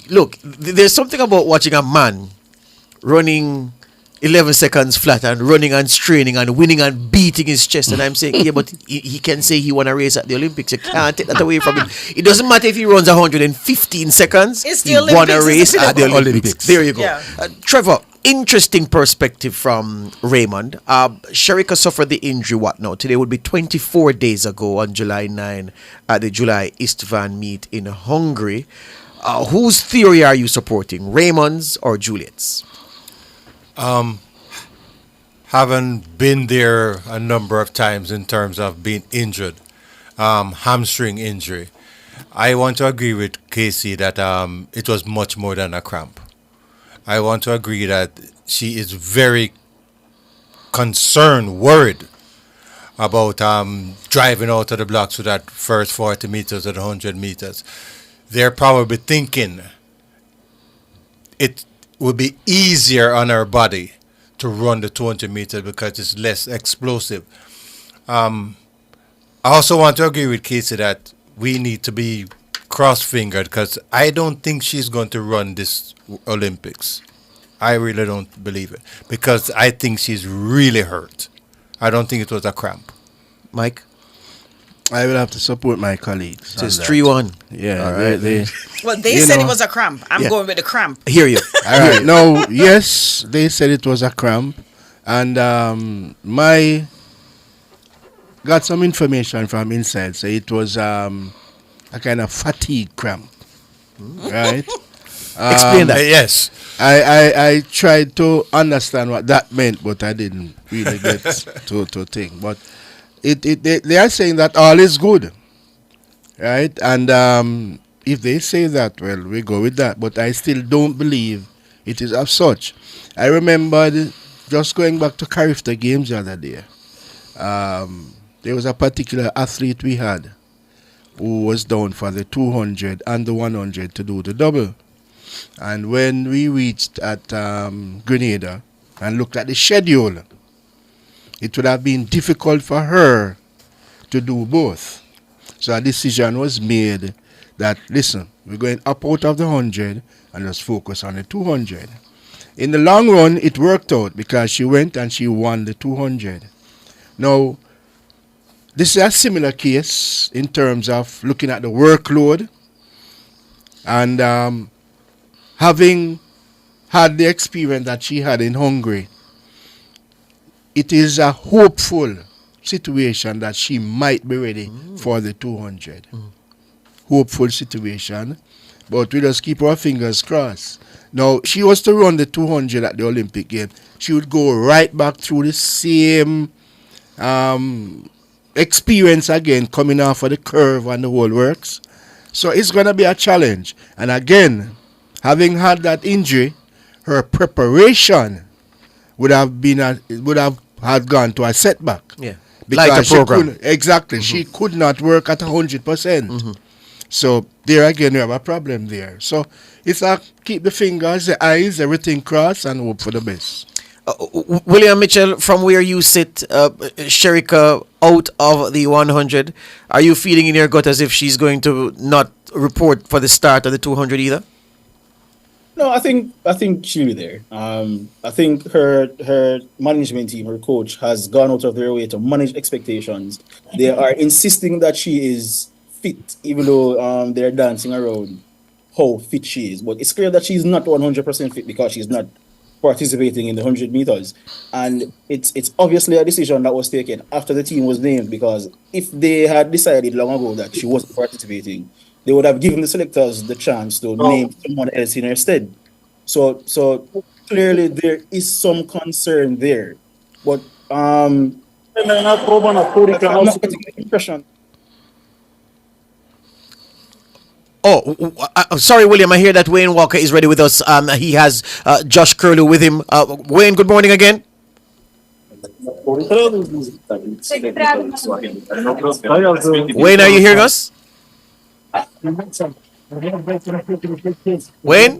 Look, there's something about watching a man running 11 seconds flat and running and straining and winning and beating his chest, and I'm saying, yeah, but he can say he won a race at the Olympics. You can't take that away from him. It doesn't matter if he runs 115 seconds.
It's the
he
Olympics,
won a race at the Olympics. There you go.
Yeah.
Trevor, interesting perspective from Raymond. Shericka suffered the injury, today would be 24 days ago on July 9 at the July Istvan meet in Hungary. Whose theory are you supporting, Raymond's or Juliet's?
Having been there a number of times in terms of being injured, hamstring injury, I want to agree with Casey that it was much more than a cramp. I want to agree that she is very concerned, worried about driving out of the blocks with that first 40 meters or the 100 meters. They're probably thinking it would be easier on her body to run the 200 meters because it's less explosive. I also want to agree with Casey that we need to be cross-fingered because I don't think she's going to run this Olympics. I really don't believe it because I think she's really hurt. I don't think it was a cramp.
Mike?
I will have to support my colleagues.
So it's 3-1.
Yeah,
all right.
They said it was a cramp. I'm going with the cramp.
Hear you.
All right. No, yes, they said it was a cramp, and got some information from inside. So it was a kind of fatigue cramp, right?
Explain that.
Yes.
I tried to understand what that meant, but I didn't really get to think. But they are saying that all is good, right? And if they say that, well, we go with that. But I still don't believe it is as such. I remember just going back to Carifta Games the other day. There was a particular athlete we had who was down for the 200 and the 100 to do the double. And when we reached at Grenada and looked at the schedule, it would have been difficult for her to do both. So a decision was made that, listen, we're going up out of the 100 and just focus on the 200. In the long run, it worked out because she went and she won the 200. Now, this is a similar case in terms of looking at the workload and having had the experience that she had in Hungary. It is a hopeful situation that she might be ready for the 200. Hopeful situation, but we just keep our fingers crossed. Now, she was to run the 200 at the Olympic Games. She would go right back through the same experience again, coming off of the curve and the whole works. So it's going to be a challenge. And again, having had that injury, her preparation would have had gone to a setback.
Yeah.
Because
like a program.
She could not work at 100%. So there again, we have a problem there. So it's like keep the fingers, the eyes, everything crossed and hope for the best.
William Mitchell, from where you sit, Shericka out of the 100, are you feeling in your gut as if she's going to not report for the start of the 200 either?
No, I think she'll be there. I think her management team, her coach, has gone out of their way to manage expectations. They are insisting that she is fit, even though they're dancing around how fit she is. But it's clear that she's not 100% fit because she's not participating in the 100 meters. And it's obviously a decision that was taken after the team was named, because if they had decided long ago that she wasn't participating, they would have given the selectors the chance to name someone else in her stead. So clearly there is some concern there. But I'm not getting the impression.
Sorry, William. I hear that Wayne Walker is ready with us. He has Josh Kuru with him. Wayne, good morning again. Wayne, are you hearing us? Wayne?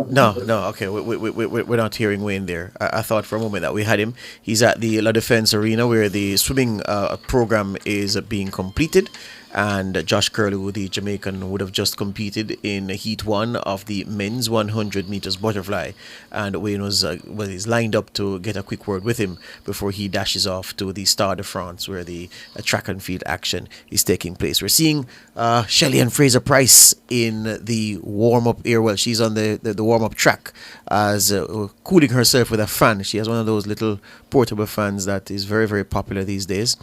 No, no. Okay, we're not hearing Wayne there. I thought for a moment that we had him. He's at the La Defense Arena where the swimming program is being completed. And Josh Kuru, the Jamaican, would have just competed in Heat 1 of the men's 100 meters butterfly. And Wayne is lined up to get a quick word with him before he dashes off to the Stade de France, where the track and field action is taking place. We're seeing Shelley and Fraser Price in the warm-up area. Well, she's on the warm-up track as cooling herself with a fan. She has one of those little portable fans that is very, very popular these days.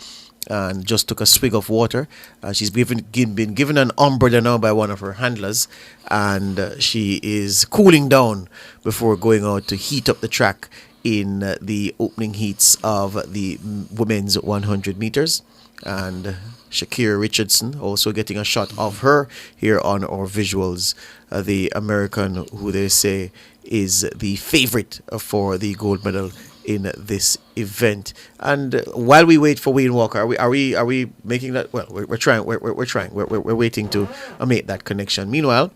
And just took a swig of water. She's been given an umbrella now by one of her handlers, and she is cooling down before going out to heat up the track in the opening heats of the women's 100 meters. And Shakira Richardson also getting a shot of her here on our visuals. The American who they say is the favorite for the gold medal in this event. And while we wait for Wayne Walker, are we making that? Well, we're trying. We're waiting to make that connection. Meanwhile,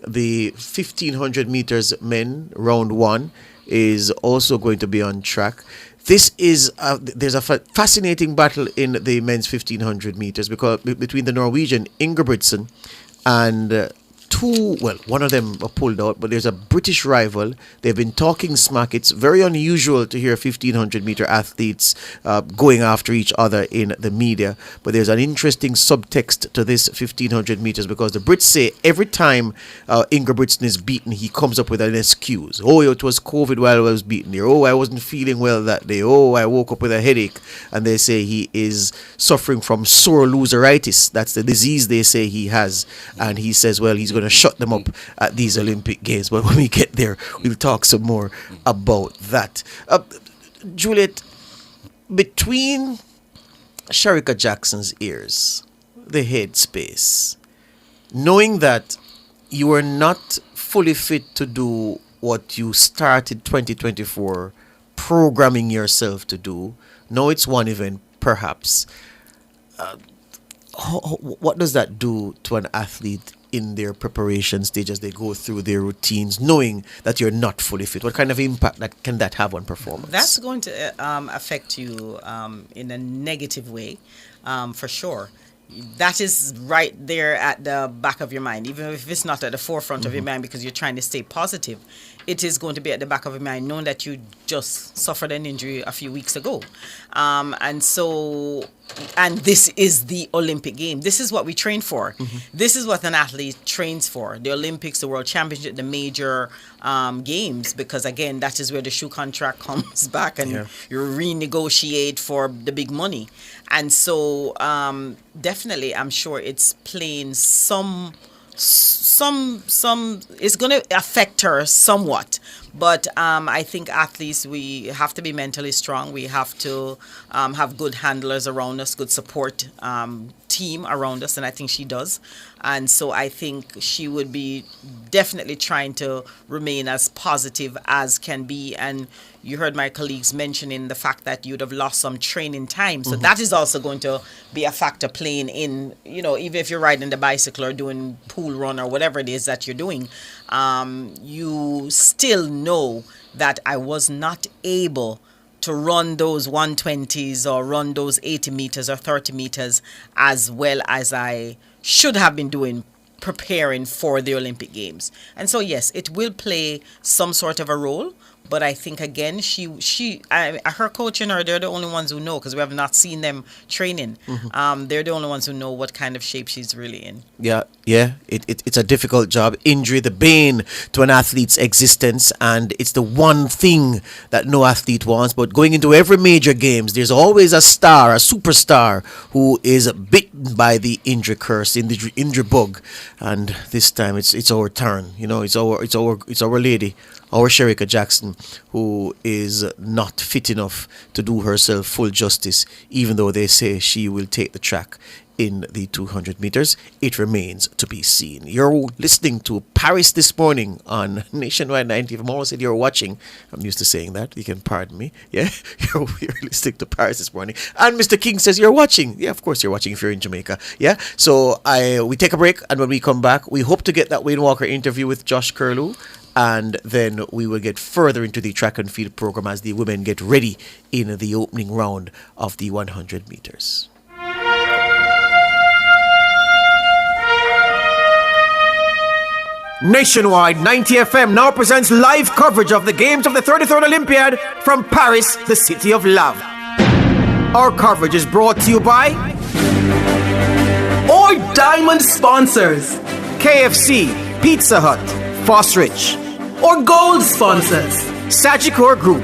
the 1500 meters men round 1 is also going to be on track. This is there's a fascinating battle in the men's 1500 meters because between the Norwegian Ingebrigtsen and one of them are pulled out, but there's a British rival. They've been talking smack. It's very unusual to hear 1500 meter athletes going after each other in the media, but there's an interesting subtext to this 1500 meters because the Brits say every time Ingebrigtsen is beaten, he comes up with an excuse. Oh, it was COVID while I was beaten there. Oh, I wasn't feeling well that day. Oh, I woke up with a headache. And they say he is suffering from sore loseritis. That's the disease they say he has. And he says, well, he's going to shut them up at these Olympic Games. But when we get there, we'll talk some more about that. Juliet, between Shericka Jackson's ears, the headspace, knowing that you are not fully fit to do what you started 2024 programming yourself to do, no, it's one event, perhaps. What does that do to an athlete in their preparation stage as they go through their routines, knowing that you're not fully fit? What kind of impact can that have on performance?
That's going to affect you in a negative way, for sure. That is right there at the back of your mind, even if it's not at the forefront of your mind because you're trying to stay positive. It is going to be at the back of your mind, knowing that you just suffered an injury a few weeks ago. And this is the Olympic game. This is what we train for. This is what an athlete trains for. The Olympics, the World Championship, the major games, because again, that is where the shoe contract comes back and you renegotiate for the big money. And so definitely, I'm sure it's playing some it's going to affect her somewhat, but I think athletes, we have to be mentally strong. We have to have good handlers around us, good support team around us, and I think she does. And so I think she would be definitely trying to remain as positive as can be. And you heard my colleagues mentioning the fact that you'd have lost some training time. So that is also going to be a factor playing in, even if you're riding the bicycle or doing pool run or whatever it is that you're doing, you still know that I was not able to run those 120s or run those 80 meters or 30 meters as well as I should have been doing preparing for the Olympic Games. And so, yes, it will play some sort of a role. But I think, again, her coach and her, they're the only ones who know because we have not seen them training. They're the only ones who know what kind of shape she's really in. Yeah. It's a difficult job. Injury, the bane to an athlete's existence. And it's the one thing that no athlete wants. But going into every major games, there's always a star, a superstar who is bitten by the injury curse, in the injury bug. And this time it's our turn. It's our lady, our Shericka Jackson, who is not fit enough to do herself full justice, even though they say she will take the track
in the 200 meters. It remains to be seen. You're listening to Paris This Morning on Nationwide 90. If I'm almost said you're watching, I'm used to saying that. You can pardon me. Yeah, you're listening to Paris This Morning. And Mr. King says you're watching. Yeah, of course you're watching if you're in Jamaica. Yeah, so we take a break, and when we come back, we hope to get that Wayne Walker interview with Josh Kuru. And then we will get further into the track and field program as the women get ready in the opening round of the 100 meters. Nationwide 90 FM now presents live coverage of the games of the 33rd Olympiad from Paris, the city of love. Our coverage is brought to you by
Or diamond sponsors.
KFC, Pizza Hut, Fosrich,
Or gold sponsors.
Sagicor Group,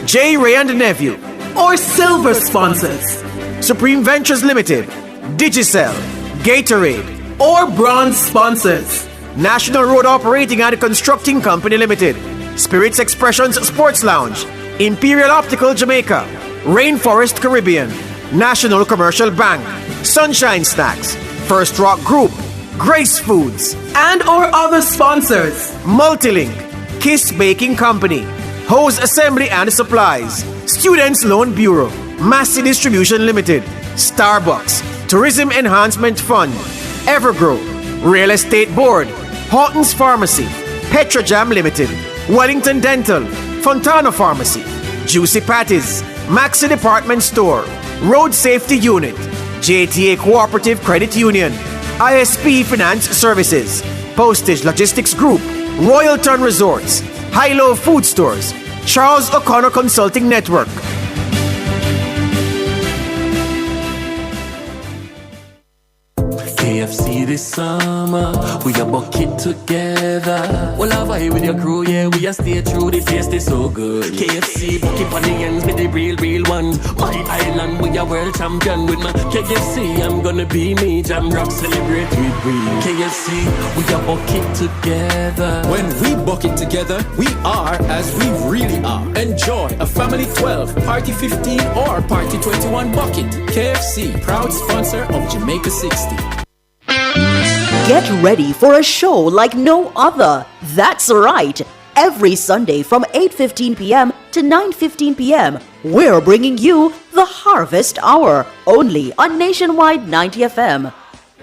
J. Ray and Nephew,
Or silver sponsors.
Supreme Ventures Limited, Digicel, Gatorade,
Or bronze sponsors.
National Road Operating and Constructing Company Limited, Spirits Expressions Sports Lounge, Imperial Optical Jamaica, Rainforest Caribbean, National Commercial Bank, Sunshine Snacks, First Rock Group, Grace Foods,
And or other sponsors.
Multilink, Kiss Baking Company, Hose Assembly and Supplies, Students Loan Bureau, Massey Distribution Limited, Starbucks, Tourism Enhancement Fund, Evergrow, Real Estate Board, Horton's Pharmacy, Petrojam Limited, Wellington Dental, Fontana Pharmacy, Juicy Patties, Maxi Department Store, Road Safety Unit, JTA Cooperative Credit Union, ISP Finance Services, Postage Logistics Group, Royalton Resorts, High-Low Food Stores, Charles O'Connor Consulting Network.
KFC this summer, we a bucket together. Well, I vibe with your crew, yeah, we a stay true, the taste is so good. KFC, bucket for the ends with the real ones. My island, we a world champion with my KFC. I'm gonna be me, Jam Rock, celebrate with we. KFC, we a bucket together.
When we bucket together, we are as we really are. Enjoy a family 12, party 15, or party 21 bucket. KFC, proud sponsor of Jamaica 60.
Get ready for a show like no other. That's right. Every Sunday from 8:15 p.m. to 9:15 p.m., we're bringing you the Harvest Hour, only on Nationwide 90 FM.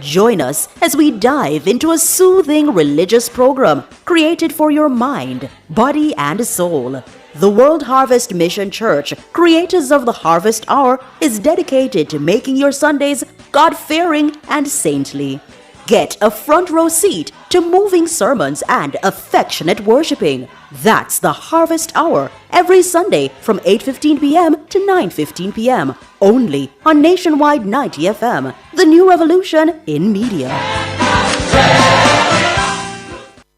Join us as we dive into a soothing religious program created for your mind, body, and soul. The World Harvest Mission Church, creators of the Harvest Hour, is dedicated to making your Sundays God-fearing and saintly. Get a front row seat to moving sermons and affectionate worshiping. That's the Harvest Hour, every Sunday from 8:15 p.m. to 9:15 p.m. only on Nationwide 90 FM, the new revolution in media.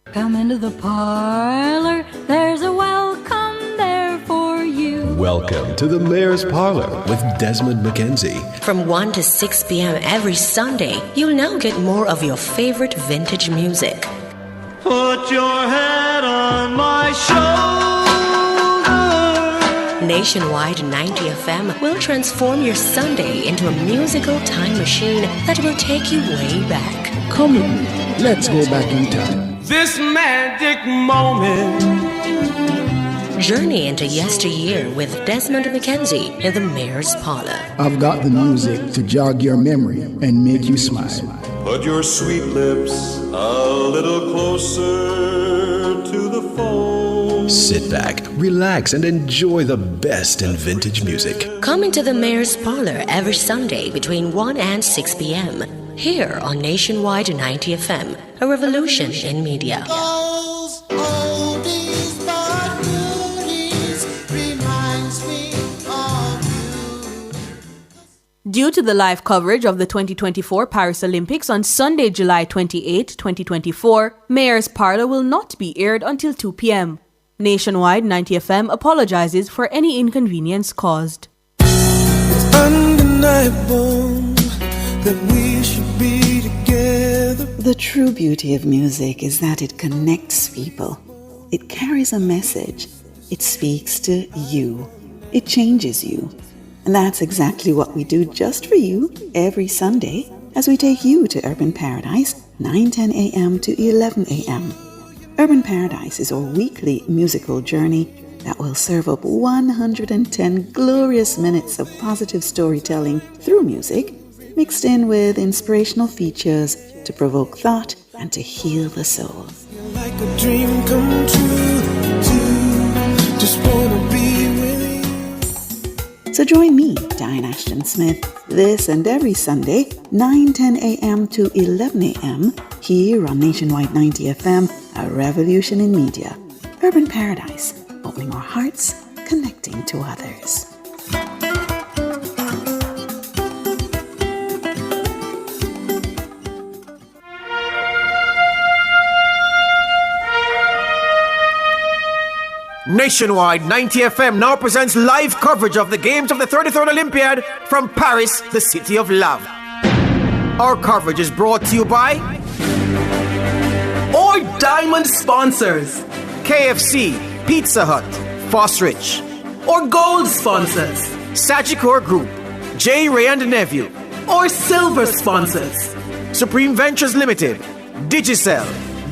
Come into the parlor, there's a welcome there for you.
Welcome to the Mayor's Parlor with Desmond McKenzie.
From 1 to 6 p.m. every Sunday, you'll now get more of your favorite vintage music.
Put your head on my shoulder.
Nationwide 90 FM will transform your Sunday into a musical time machine that will take you way back.
Come with me. Let's go back in time.
This magic moment.
Journey into yesteryear with Desmond McKenzie in the Mayor's Parlor.
I've got the music to jog your memory and make you smile.
Put your sweet lips a little closer to the phone.
Sit back, relax, and enjoy the best in vintage music.
Come into the Mayor's Parlor every Sunday between 1 and 6 p.m. here on Nationwide 90 FM, a revolution in media.
Due to the live coverage of the 2024 Paris Olympics on Sunday, July 28, 2024, Mayor's Parlor will not be aired until 2 p.m. Nationwide 90 FM apologizes for any inconvenience caused.
It's undeniable that we should be together.
The true beauty of music is that it connects people. It carries a message. It speaks to you. It changes you. And that's exactly what we do just for you every Sunday as we take you to Urban Paradise, 9:10 a.m. to 11 a.m. Urban Paradise is our weekly musical journey that will serve up 110 glorious minutes of positive storytelling through music, mixed in with inspirational features to provoke thought and to heal the soul.
Like a dream come true, just wanna be with you.
So join me, Diane Ashton Smith, this and every Sunday, 9:10 a.m. to 11 a.m. here on Nationwide 90 FM, a revolution in media. Urban Paradise, opening our hearts, connecting to others.
Nationwide 90 FM now presents live coverage of the games of the 33rd Olympiad from Paris, the city of love. Our coverage is brought to you by
Or diamond sponsors.
KFC, Pizza Hut, Fosrich.
Or gold sponsors.
Sagicor Group, J. Ray and Nephew.
Or silver sponsors.
Supreme Ventures Limited, Digicel,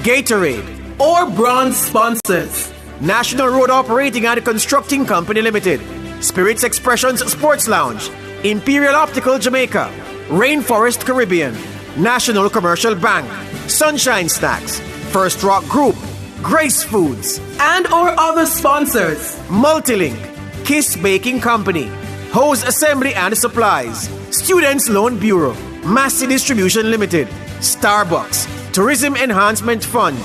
Gatorade.
Or bronze sponsors.
National Road Operating and Constructing Company Limited, Spirits Expressions Sports Lounge, Imperial Optical Jamaica, Rainforest Caribbean, National Commercial Bank, Sunshine Snacks, First Rock Group, Grace Foods,
and or other sponsors.
Multilink, Kiss Baking Company, Hose Assembly and Supplies, Students Loan Bureau, Massey Distribution Limited, Starbucks, Tourism Enhancement Fund,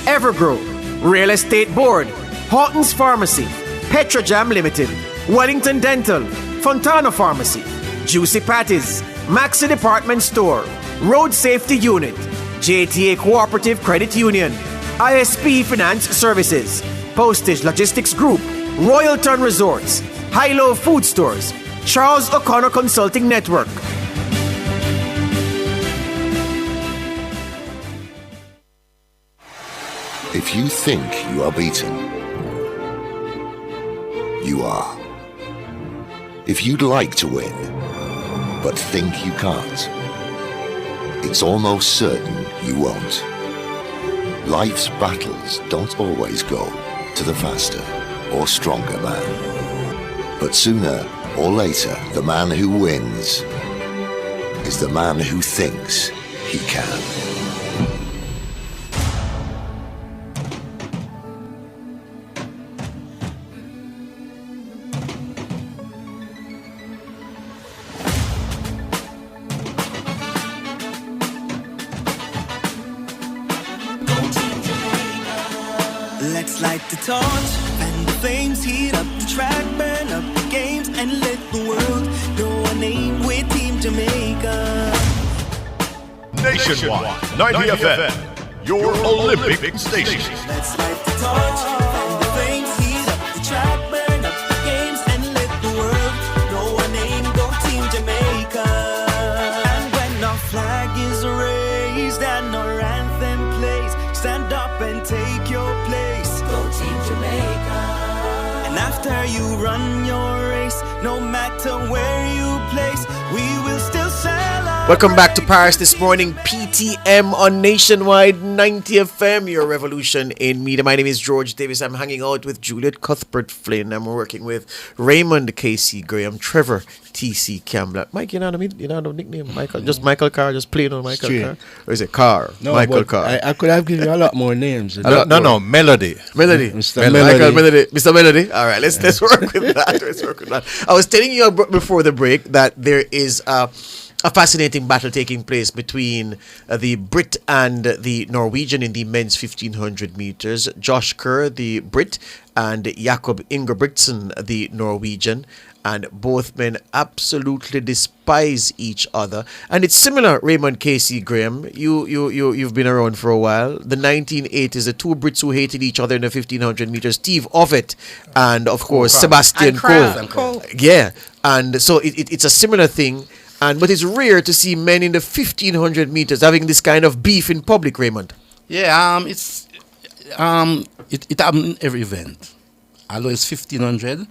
Evergrow, Real Estate Board, Horton's Pharmacy, Petrojam Limited, Wellington Dental, Fontana Pharmacy, Juicy Patties, Maxi Department Store, Road Safety Unit, JTA Cooperative Credit Union, ISP Finance Services, Postage Logistics Group, Royalton Resorts, High-Low Food Stores, Charles O'Connor Consulting Network.
If you think you are beaten, you are. If you'd like to win, but think you can't, it's almost certain you won't. Life's battles don't always go to the faster or stronger man. But sooner or later, the man who wins is the man who thinks he can.
Let's light the torch, and the flames heat up the track, burn up the games, and let the world know our name. We're Team Jamaica.
Nationwide 90 FM, your Olympic station.
Let's light the torch, and the flames heat up the track, burn up the games, and let the world know our name. Go Team Jamaica. And when our flag is raised and our anthem plays, stand up and take your place. Go Team Jamaica. And after you run your race, no matter where you place, we will still celebrate.
Welcome back to Paris this morning, PTM on Nationwide 90 FM, your revolution in media. My name is George Davis. I'm hanging out with Juliet Cuthbert Flynn. I'm working with Raymond Casey Graham, Trevor TC Campbell. Mike, you know the nickname? Michael, just Michael Carr, just plain on Michael
Straight.
Carr? Or is it Carr?
No,
Michael
but
Carr.
I could have given you a lot more names.
No, Melody.
Mr. Melody. Mr. Melody. All right, let's work with that. Let's work with that. I was telling you before the break that there is a fascinating battle taking place between the Brit and the Norwegian in the men's 1500 meters. Josh Kuru, the Brit, and Jakob Ingebrigtsen, the Norwegian. And both men absolutely despise each other. And it's similar, Raymond Casey Graham. You've been around for a while. The 1980s, the two Brits who hated each other in the 1500 meters, Steve Ovett and, of course, Sebastian Coe. Yeah. And so it's a similar thing. But it's rare to see men in the 1500 meters having this kind of beef in public, Raymond.
Yeah, it happens in every event. Although it's 1500,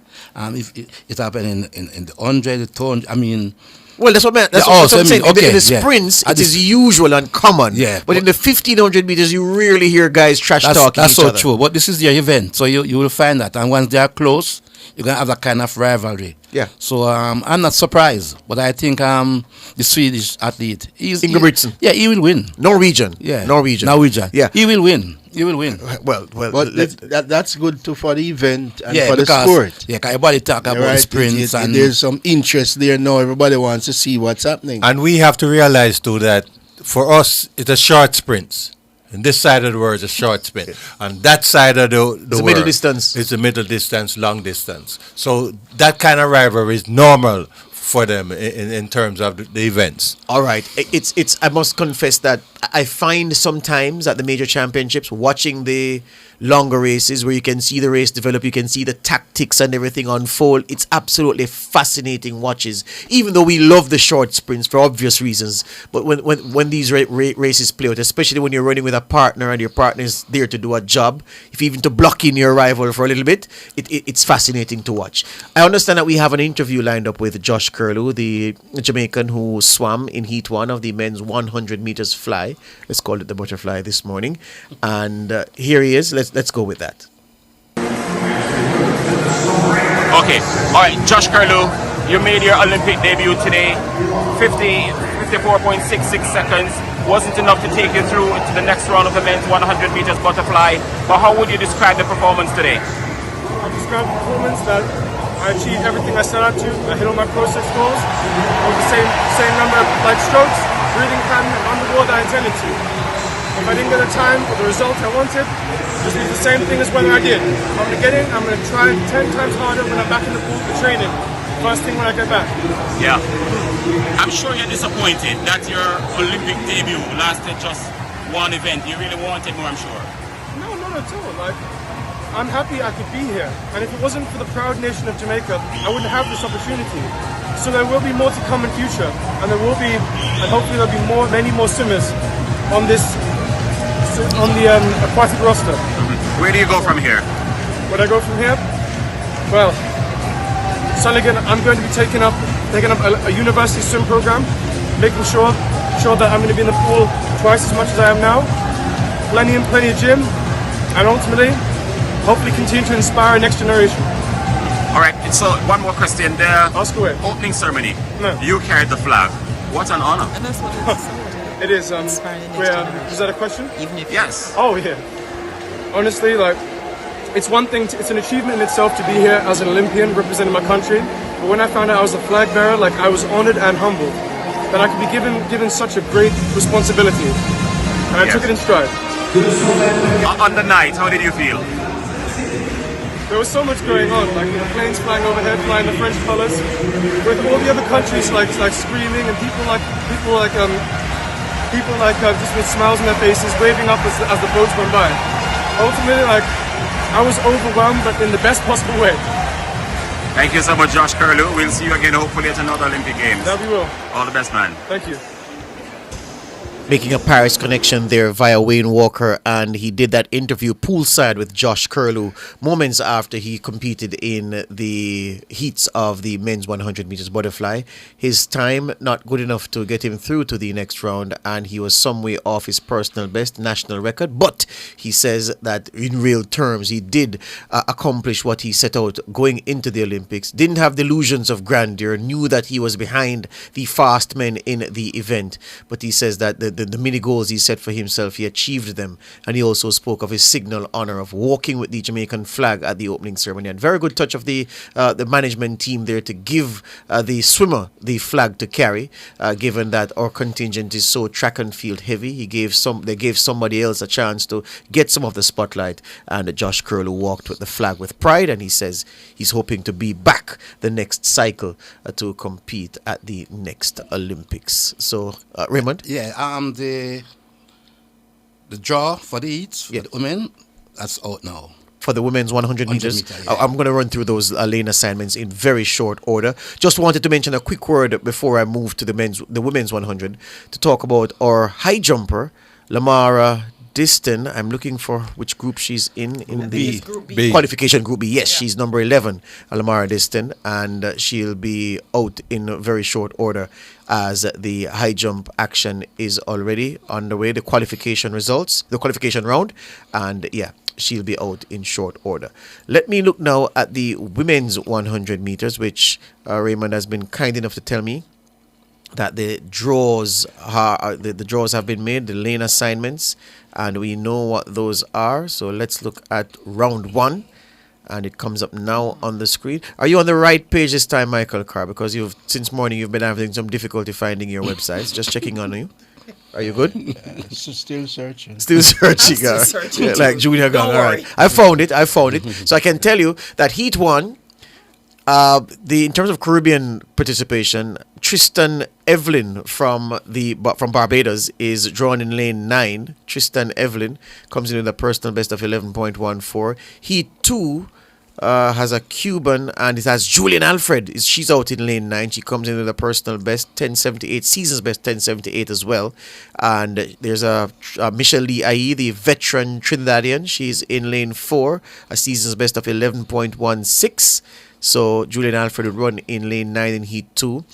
if it happened in the 100, the 200, I mean,
Well, that's what I meant. That's
Yeah,
what I'm saying.
okay,
in the sprints,
At
it
the
is usual and common.
Yeah,
But in the 1500 meters, you rarely hear guys trash talking
That's
each
so
other.
true. But this is their event, so you will find that. And once they are close, you're going to have that kind of rivalry.
Yeah.
So I'm not surprised. But I think the Swedish athlete,
Ingebrigtsen.
Yeah, he will win.
Norwegian.
Yeah.
Norwegian.
Yeah. He will win. He will win.
Well,
But that's good too for the event and
Yeah,
for the
because-
sport.
Yeah, 'cause everybody talk about
Right,
sprints and
there's some interest there now. Everybody wants to see what's happening.
And we have to realize too that for us it's a short sprints. And this side of the world is a short sprint. And that side of the
It's a middle distance.
It's a middle distance, long distance. So that kind of rivalry is normal for them in terms of the events.
All right. It's. I must confess that I find sometimes at the major championships, watching the longer races where you can see the race develop, you can see the tactics and everything unfold. It's absolutely fascinating watches. Even though we love the short sprints for obvious reasons, but when these races play out, especially when you're running with a partner and your partner is there to do a job, if even to block in your rival for a little bit, it's fascinating to watch. I understand that we have an interview lined up with Josh Kuru, the Jamaican who swam in Heat 1 of the men's 100 meters fly. Let's call it the butterfly this morning. And here he is. Let's go with that.
Okay, all right, Josh Kuru, you made your Olympic debut today. 54.66 seconds wasn't enough to take you through into the next round of the men's 100 meters butterfly. But how would you describe the performance today?
I describe the performance that I achieved everything I set out to. I hit all my process goals with the same number of light strokes, breathing pattern, and underwater I intended to. If I didn't get the time or the result I wanted, just do the same thing as whether I did. If I'm going to get it, I'm going to try 10 times harder when I'm back in the pool for training. First thing when I get back.
Yeah. I'm sure you're disappointed that your Olympic debut lasted just one event. You really wanted more, I'm sure.
No, not at all. Like, I'm happy I could be here. And if it wasn't for the proud nation of Jamaica, I wouldn't have this opportunity. So there will be more to come in future. And there will be, and hopefully there'll be many more swimmers on the aquatic roster.
Where do you go from here?
Where do I go from here? Well, suddenly I'm going to be taking up a university swim program, making sure that I'm going to be in the pool twice as much as I am now. Plenty of gym, and ultimately, hopefully continue to inspire next generation.
All right, so one more question. The
Ask away.
opening ceremony,
No.
you carried the flag. What an honor.
And that's what
It is. Is that a question?
Even if
Yes.
Oh yeah. Honestly, like, it's one thing. It's an achievement in itself to be here as an Olympian representing my country. But when I found out I was a flag bearer, like, I was honored and humbled that I could be given such a great responsibility, and I took it in stride.
On the night, how did you feel?
There was so much going on, like the planes flying overhead, flying the French colors, with all the other countries like screaming, and people just with smiles on their faces, waving up as the boats went by. Ultimately, like, I was overwhelmed, but in the best possible way.
Thank you so much, Josh Kuru. We'll see you again, hopefully, at another Olympic Games.
That we will.
All the best, man.
Thank you.
Making a Paris connection there via Wayne Walker, and he did that interview poolside with Josh Kuru moments after he competed in the heats of the men's 100 meters butterfly. His time not good enough to get him through to the next round, and he was some way off his personal best national record, but he says that in real terms he did accomplish what he set out going into the Olympics. Didn't have delusions of grandeur, knew that he was behind the fast men in the event, but he says that the mini goals he set for himself, he achieved them. And he also spoke of his signal honor of walking with the Jamaican flag at the opening ceremony. And very good touch of the management team there to give the swimmer the flag to carry, given that our contingent is so track and field heavy. They gave somebody else a chance to get some of the spotlight, and Josh Kuru walked with the flag with pride, and he says he's hoping to be back the next cycle to compete at the next Olympics. So Raymond?
Yeah, the draw for the heats for the women, that's out now.
For the women's 100 meters.
Yeah.
I'm going to run through those lane assignments in very short order. Just wanted to mention a quick word before I move to the women's 100 to talk about our high jumper, Lamara Diston, I'm looking for which group she's in the
B. Group B.
qualification group B. Yes, she's number 11, Alamara Diston, and she'll be out in very short order as the high jump action is already underway. The qualification round, and yeah, she'll be out in short order. Let me look now at the women's 100 meters, which Raymond has been kind enough to tell me that the draws have been made, the lane assignments, and we know what those are. So let's look at round 1, and it comes up now on the screen. Are you on the right page this time, Michael Carr? Because since morning you've been having some difficulty finding your websites. Just checking on you. Are you good?
Still searching.
Still searching.
I'm still searching
Yeah, like Junior Gang. All right. I found it. So I can tell you that Heat 1, in terms of Caribbean participation, Tristan Evelyn from Barbados is drawn in lane 9. Tristan Evelyn comes in with a personal best of 11.14. Heat 2 has a Cuban, and it has Julian Alfred. She's out in lane 9. She comes in with a personal best 10.78, season's best 10.78 as well. And there's a Michelle Lee Aye, the veteran Trinidadian. She's in lane 4, a season's best of 11.16. So Julian Alfred would run in lane 9 in Heat 2.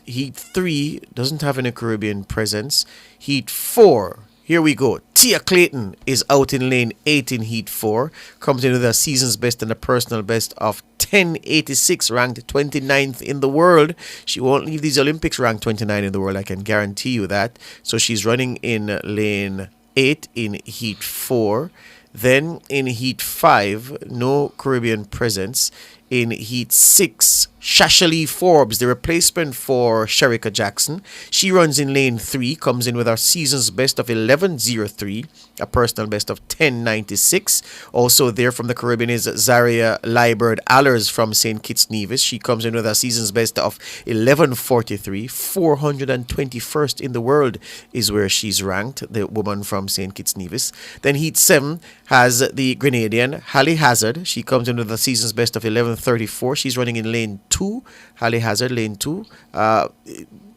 Heat 3 doesn't have any Caribbean presence. Heat 4, here we go. Tia Clayton is out in lane 8 in Heat 4. Comes in with a season's best and a personal best of 10.86, ranked 29th in the world. She won't leave these Olympics ranked 29 in the world, I can guarantee you that. So she's running in lane 8 in Heat 4. Then in Heat 5, no Caribbean presence. In Heat 6, Shashali Forbes, the replacement for Shericka Jackson. She runs in lane 3, comes in with her season's best of 11.03, a personal best of 10.96. Also there from the Caribbean is Zaria Liebert Allers from St. Kitts Nevis. She comes in with her season's best of 11.43. 421st in the world is where she's ranked, the woman from St. Kitts Nevis. Then Heat 7 has the Grenadian Hallie Hazard. She comes in with a season's best of 11.34. She's running in lane 2. Hallie Hazard, lane 2.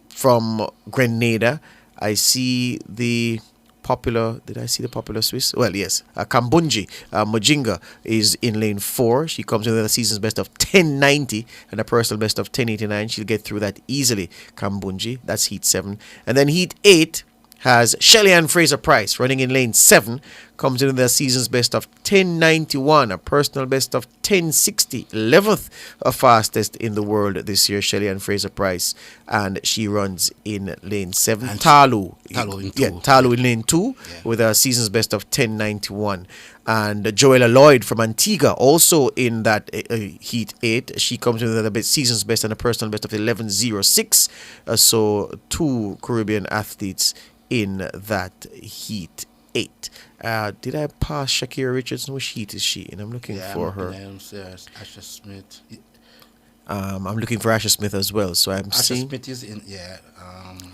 From Grenada, I see the popular, did I see the popular Swiss? Well, yes. Kambunji Mujinga is in lane 4. She comes in with a season's best of 10.90 and a personal best of 10.89. She'll get through that easily, Kambunji. That's Heat 7. And then Heat 8 has Shelly Ann Fraser Price running in lane 7. Comes in with a season's best of 10.91, a personal best of 10.60, 11th fastest in the world this year, Shelly Ann Fraser Price, and she runs in lane 7. And Talu in lane 2 with a season's best of 10.91. And Joella Lloyd from Antigua also in that Heat 8. She comes in with a season's best and a personal best of 11.06. So 2 Caribbean athletes in that Heat 8. Did I pass Shakira Richardson? Which heat is she in? I'm looking for her.
Asher Smith.
I'm looking for Asher Smith as well. So I'm seeing.
Smith is in.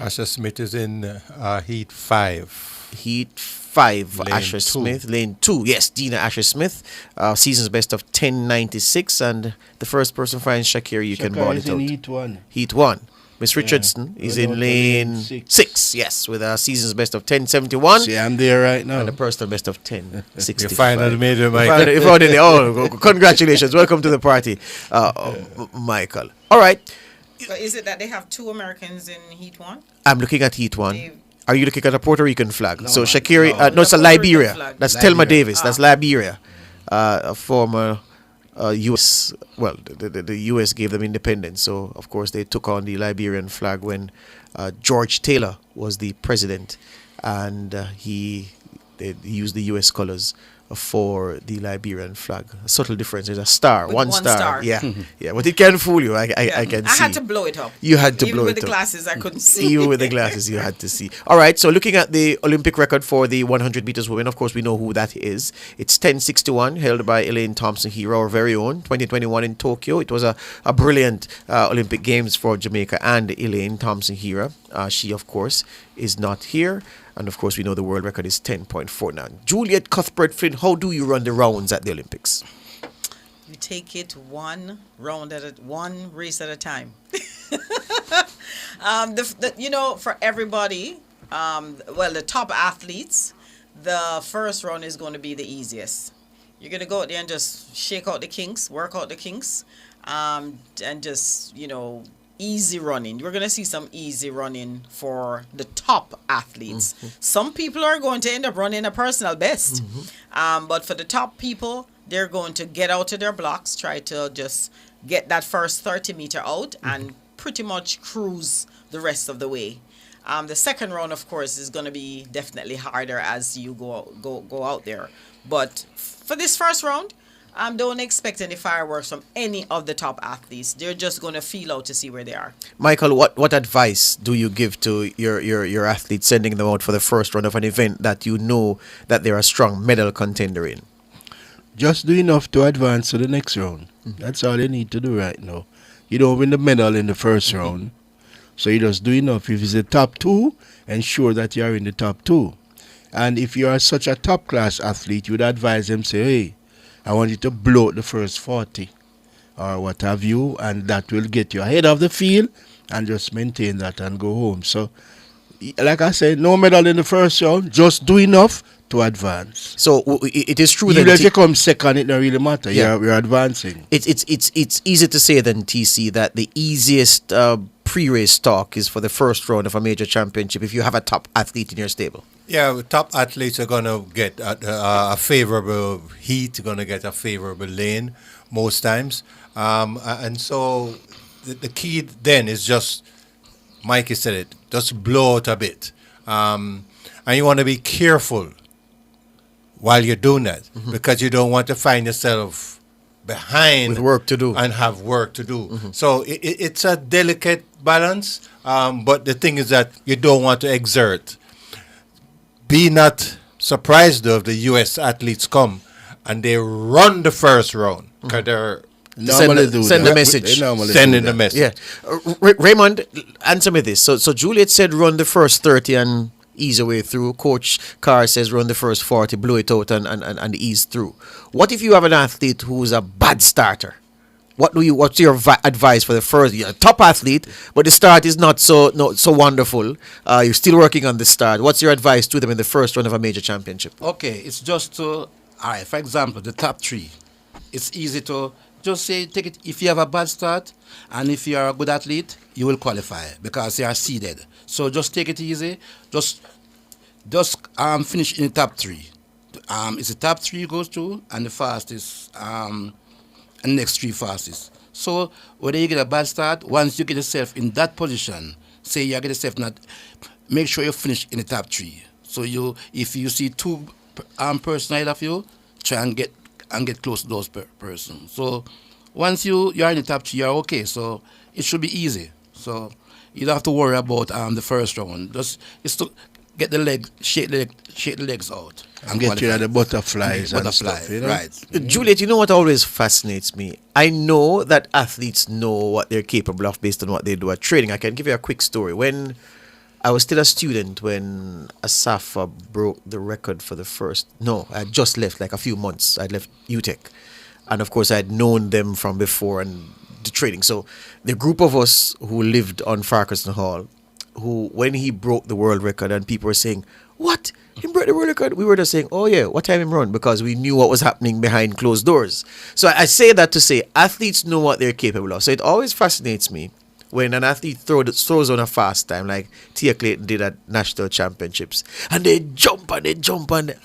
Asher Smith is in Heat 5.
Heat 5.
Lane
Asher
2.
Smith. Lane 2. Yes, Dina Asher Smith. Season's best of 10.96, and the first person finds Shakira, you can ball it out.
Heat 1.
Heat 1. Miss Richardson is in lane 6, yes, with a season's best of 10.71.
See, I'm there right now.
And a personal best of 10.65.
You finally made it, Michael.
You found it. Oh, congratulations. Welcome to the party, Michael. All right.
So is it that they have 2 Americans in Heat 1?
I'm looking at Heat 1. Are you looking at a Puerto Rican flag?
No,
so
man.
Shakira,
No.
it's a
Puerto Rican
Liberia.
flag.
That's
Liberia.
Thelma Davis. That's Liberia. A former U.S. Well, the U.S. gave them independence, so of course they took on the Liberian flag when George Taylor was the president, and they used the U.S. colors for the Liberian flag. A subtle difference. There's a star,
With
one
one
star.
star.
Yeah, yeah, but it can fool you. I can see.
I had to blow it up.
You had to
Even
blow
with
it
the
up.
glasses, I couldn't see.
Even with the glasses, you had to see. All right, so looking at the Olympic record for the 100 meters women, of course, we know who that is. It's 10.61, held by Elaine Thompson-Hero, our very own, 2021 in Tokyo. It was a brilliant Olympic Games for Jamaica and Elaine Thompson-Hero. She, of course, is not here. And, of course, we know the world record is 10.49. Juliet Cuthbert-Flynn, how do you run the rounds at the Olympics?
You take it one race at a time. For everybody, the top athletes, the first round is going to be the easiest. You're going to go out there and just shake out the kinks, work out the kinks, and just, easy running. You're going to see some easy running for the top athletes. Some people are going to end up running a personal best. But for the top people, they're going to get out of their blocks, try to just get that first 30 meter out and pretty much cruise the rest of the way. The second round, of course, is going to be definitely harder as you go out there. But for this first round, don't expect any fireworks from any of the top athletes. They're just going to feel out to see where they are.
Michael, what advice do you give to your athletes sending them out for the first round of an event that you know that they're a strong medal contender in?
Just do enough to advance to the next round. That's all you need to do right now. You don't win the medal in the first round, so you just do enough. If it's the top two, ensure that you are in the top two. And if you are such a top-class athlete, you would advise them, say, hey, I want you to blow out the first 40 or what have you, and that will get you ahead of the field and just maintain that and go home. So, like I said, no medal in the first round, just do enough to advance.
So it is true
even
that
if you come second, it don't really matter.
Yeah.
You're advancing.
It's easy to say then, TC, that the easiest pre-race talk is for the first round of a major championship if you have a top athlete in your stable.
Yeah, top athletes are going to get a favorable heat, going to get a favorable lane most times. And so the key then is just, Mikey said it, just blow out a bit. And you want to be careful while you're doing that because you don't want to find yourself behind
with work to do
and have work to do. So it's a delicate balance, but the thing is that you don't want to exert. Be not surprised though if the U.S. athletes come and they run the first round because they're
send the message.
Sending the message.
Yeah. Raymond, answer me this. So Juliet said run the first 30 and ease away through. Coach Carr says run the first 40, blow it out and ease through. What if you have an athlete who's a bad starter? What's your advice for the first? You're a top athlete, but the start is not so wonderful. You're still working on the start. What's your advice to them in the first round of a major championship?
Okay, it's just to, all right, for example, the top three. It's easy to just say, take it, if you have a bad start, and if you are a good athlete, you will qualify because you are seeded. So just take it easy. Just finish in the top three. It's the top three goes through, and the fastest, and next three fastest. So whether you get a bad start, once you get yourself in that position, say you get yourself not, make sure you finish in the top three. So if you see two persons ahead of you, try and get close to those persons. So once you're in the top three, you're okay. So it should be easy. So you don't have to worry about the first round. Just to get the legs, shake the legs out.
And get rid of the butterflies and stuff, you know?
Right.
Juliet, you know what always fascinates me? I know that athletes know what they're capable of based on what they do at training. I can give you a quick story. When I was still a student, when Asafa broke the record for the first... No, I had just left, like a few months. I'd left UTEC. And of course, I had known them from before and the training. So the group of us who lived on Farquharson Hall, who, when he broke the world record and people were saying, what? He broke the world record? We were just saying, oh yeah, what time him run? Because we knew what was happening behind closed doors. So I say that to say athletes know what they're capable of. So it always fascinates me when an athlete throws on a fast time like Tia Clayton did at national championships. And they jump and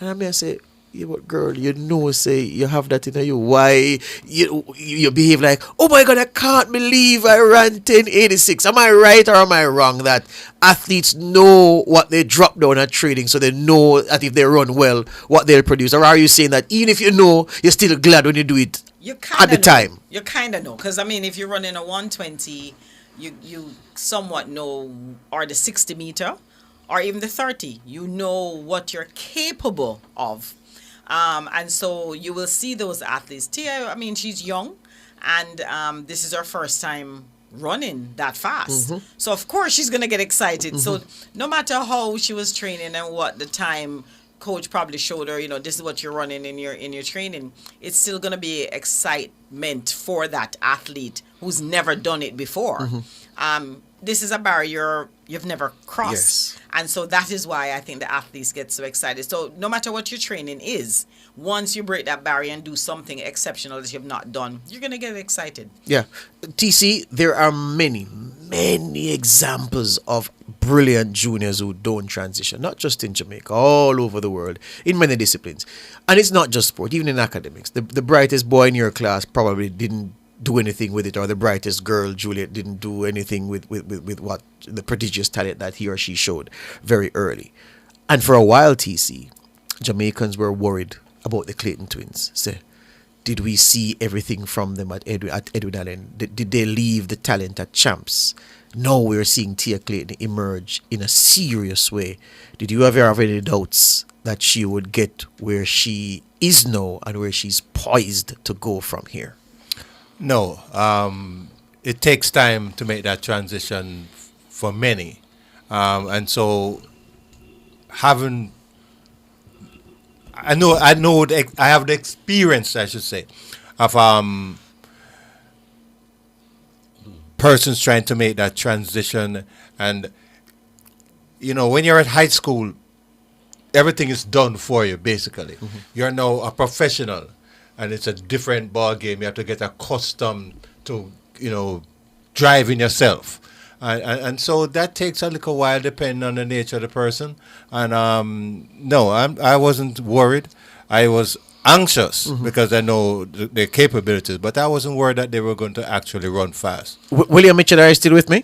I mean, I say, yeah, but girl, you know, say you have that in you. Why you behave like, oh my God, I can't believe I ran 1086. Am I right or am I wrong that athletes know what they drop down at training, so they know that if they run well, what they'll produce? Or are you saying that even if you know, you're still glad when you do it at the time?
You kind of know, because I mean, if you're running a 120, you somewhat know, or the 60 meter, or even the 30, you know what you're capable of. And so you will see those athletes. Tia, I mean, she's young, and this is her first time running that fast. So of course she's gonna get excited. So no matter how she was training and what the time coach probably showed her, you know, this is what you're running in your training, it's still gonna be excitement for that athlete who's never done it before. This is a barrier you've never crossed.
Yes.
And so that is why I think the athletes get so excited. So no matter what your training is, once you break that barrier and do something exceptional that you've not done, you're going to get excited.
Yeah. TC, there are many, many examples of brilliant juniors who don't transition, not just in Jamaica, all over the world, in many disciplines. And it's not just sport, even in academics. The brightest boy in your class probably didn't do anything with it, or the brightest girl, Juliet, didn't do anything with what the prodigious talent that he or she showed very early. And for a while, TC, Jamaicans were worried about the Clayton twins. Say, did we see everything from them at Edwin Allen? Did they leave the talent at Champs? Now we're seeing Tia Clayton emerge in a serious way. Did you ever have any doubts that she would get where she is now and where she's poised to go from here?
No. It takes time to make that transition for many. And so having... I have the experience, I should say, of persons trying to make that transition. And, you know, when you're at high school, everything is done for you, basically. Mm-hmm. You're now a professional, and it's a different ball game. You have to get accustomed to, you know, driving yourself. And so that takes a little while depending on the nature of the person. And no, I wasn't worried. I was anxious because I know their capabilities, but I wasn't worried that they were going to actually run fast.
William Mitchell, are you still with me?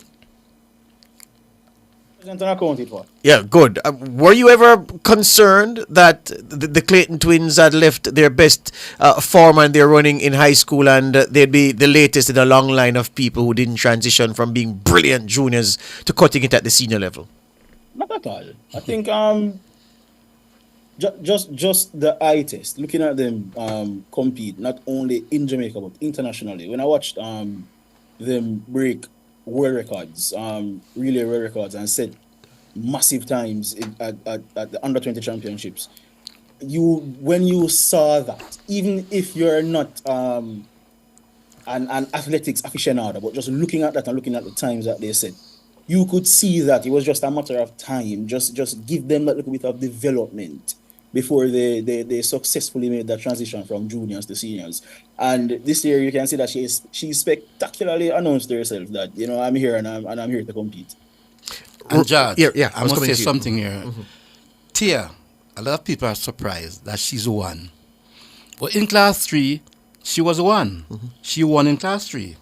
Yeah, good. Were you ever concerned that the Clayton twins had left their best form and they're running in high school, and they'd be the latest in a long line of people who didn't transition from being brilliant juniors to cutting it at the senior level?
Not at all. I think just the eye test, looking at them compete, not only in Jamaica but internationally. When I watched them break world records, relay world records, and set massive times at the under-20 championships, when you saw that, even if you're not an athletics aficionado, but just looking at that and looking at the times that they set, you could see that it was just a matter of time. Just give them that little bit of development before they successfully made that transition from juniors to seniors. And this year you can see that she spectacularly announced to herself that, you know, I'm here and I'm here to compete.
And George,
yeah,
I must say something here. Tia, a lot of people are surprised that she's a one. But in class 3, she was a one. She won in class 3.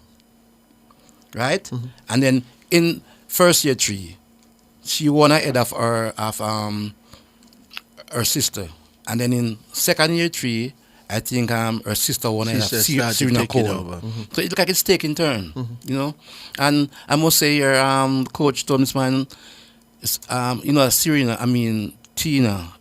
Right? And then in first year 3, she won ahead of her sister. And then in second year 3, I think her sister won ahead of Serena Cole. So it look like it's taking turn, you know. And I must say here, Coach Thompson, you know, Tina,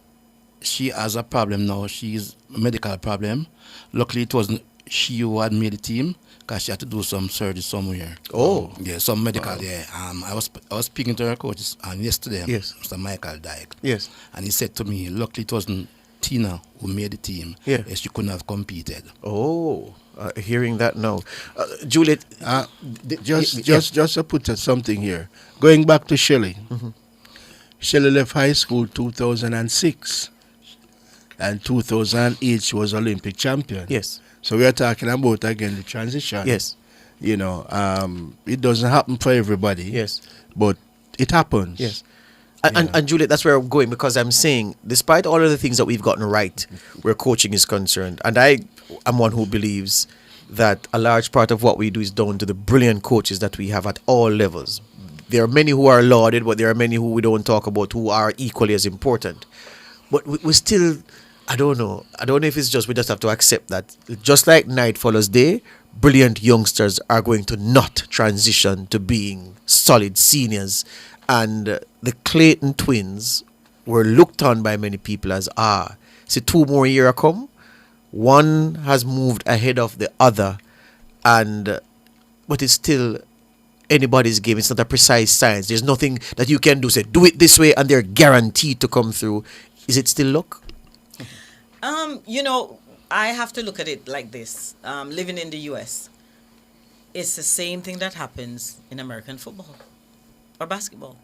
she has a problem now. She's a medical problem. Luckily, it wasn't she who had made the team, because she had to do some surgery somewhere.
Oh.
Yeah, some medical, yeah. I was speaking to her coach yesterday,
yes.
Mr. Michael Dyke.
Yes.
And he said to me, luckily it wasn't Tina who made the team.
Yeah.
She couldn't have competed.
Oh, hearing that now. Juliet.
Just to put something here. Going back to Shelley. Shelley left high school 2006. And 2008 she was Olympic champion.
Yes.
So we are talking about, again, the transition.
Yes.
You know, it doesn't happen for everybody.
Yes.
But it happens.
Yes. And Juliet, that's where I'm going, because I'm saying, despite all of the things that we've gotten right where coaching is concerned, and I am one who believes that a large part of what we do is down to the brilliant coaches that we have at all levels. There are many who are lauded, but there are many who we don't talk about who are equally as important. But we still... I don't know if it's just we just have to accept that just like night follows day, brilliant youngsters are going to not transition to being solid seniors. And the Clayton twins were looked on by many people as, see, 2 more years come, one has moved ahead of the other, but it's still anybody's game. It's not a precise science. There's nothing that you can do, say, do it this way, and they're guaranteed to come through. Is it still luck?
You know, I have to look at it like this. Living in the US, it's the same thing that happens in American football or basketball.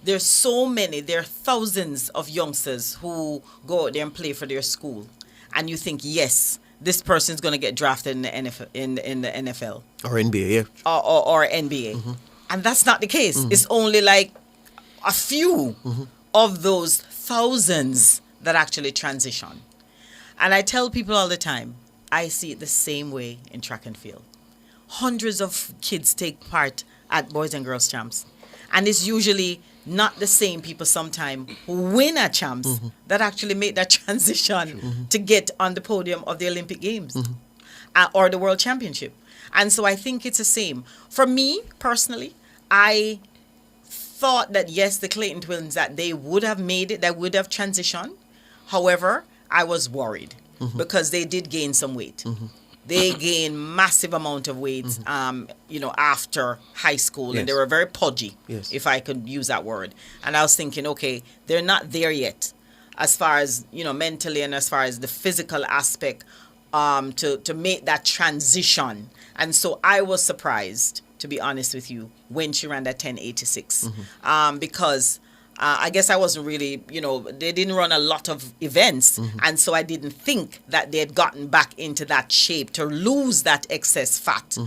there's so many, there are thousands of youngsters who go out there and play for their school, and you think, yes, this person's going to get drafted in the NFL, in the NFL
or NBA, yeah,
or NBA, and that's not the case. It's only like a few of those thousands that actually transition. And I tell people all the time, I see it the same way in track and field. Hundreds of kids take part at Boys and Girls Champs. And it's usually not the same people sometimes who win at champs that actually make that transition to get on the podium of the Olympic Games or the World Championship. And so I think it's the same. For me, personally, I thought that, yes, the Clayton twins, that they would have made it, that would have transitioned. However, I was worried because they did gain some weight. They gained massive amount of weight, after high school, and they were very pudgy, if I could use that word. And I was thinking, okay, they're not there yet, as far as mentally and as far as the physical aspect, to make that transition. And so I was surprised, to be honest with you, when she ran that 10:86, because I guess I wasn't really, they didn't run a lot of events. And so I didn't think that they had gotten back into that shape to lose that excess fat,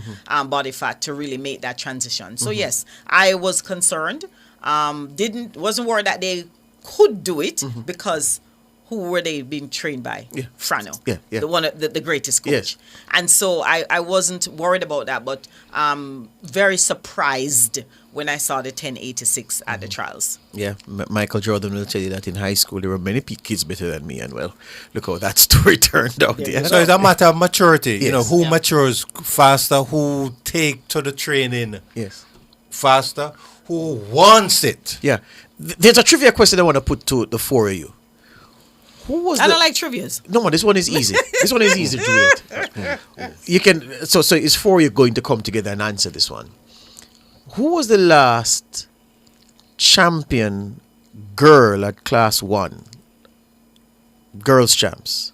body fat, to really make that transition. So yes, I was concerned. Wasn't worried that they could do it because who were they being trained by? Frano, the greatest coach. And so I wasn't worried about that, but very surprised when I saw the 10:86 at the trials.
Yeah, Michael Jordan will tell you that in high school there were many kids better than me, and well, look how that story turned out.
So it's a matter of maturity. Who matures faster, who take to the training faster, who wants it.
Yeah. There's a trivia question I want to put to the four of you. Who was
I don't like trivias.
No, this one is easy. This one is easy, Juliet. You can. So it's four of you going to come together and answer this one. Who was the last champion girl at Class 1, girls champs,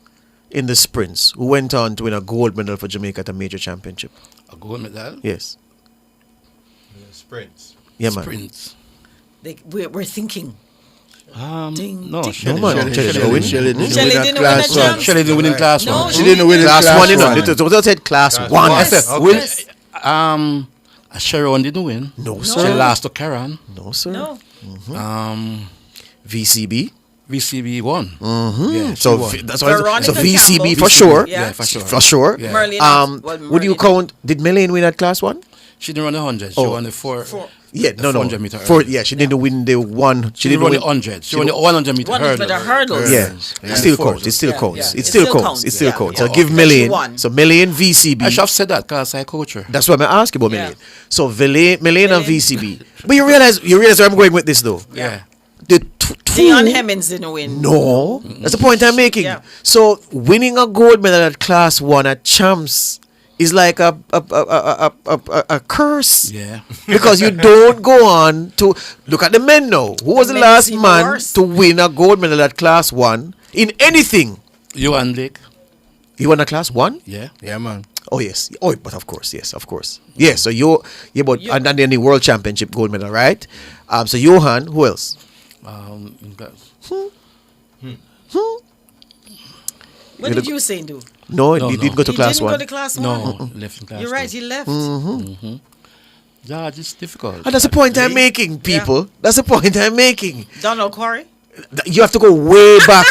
in the sprints, who went on to win a gold medal for Jamaica at a major championship?
A gold medal?
Yes.
Sprints.
Yeah, man.
Sprints.
We're thinking.
No,
Shelly didn't win
Class 1. Shelly didn't win in Class 1.
She didn't win in Class 1.
They said Class 1.
Sharon didn't win.
No, sir.
She lost to Karen.
No, sir.
No.
VCB.
VCB won.
Yeah,
so
that's why. So VCB for sure.
Yeah, for sure.
For sure.
Yeah.
Would you count? Did Melaine win at Class 1?
She didn't run the 100. She won the 4.
Yeah, no.
400 meter
She didn't win the one.
She didn't win the 100. She won the 100 meter hurdle.
Yeah. It still counts. It still counts. It still counts. It still counts. So give Melaine. So Melaine VCB.
I should have said that because I coach her.
That's what I'm asking about Melaine. So Melaine and VCB. But you realize where I'm going with this though.
Yeah.
The
Dion Hemmings didn't win.
No, that's the point I'm making. Yeah. So winning a gold medal at Class 1 at champs is like a curse.
Yeah.
Because you don't go on to look at the men now. Who was the last man to win a gold medal at Class 1 in anything?
Johan Lake.
You won a Class 1?
Yeah.
Yeah, man.
Oh yes. Oh, but of course, yes, of course. Yeah. So and then the World Championship gold medal, right? So Johan, who else?
What did you say, do?
No, he didn't go to Class 1.
He didn't go to Class 1?
No, left in Class 1.
You're right, he left.
Yeah, it's difficult.
And that's the point I'm making, people. Yeah. That's the point I'm making.
Donald Corey?
You have to go way back.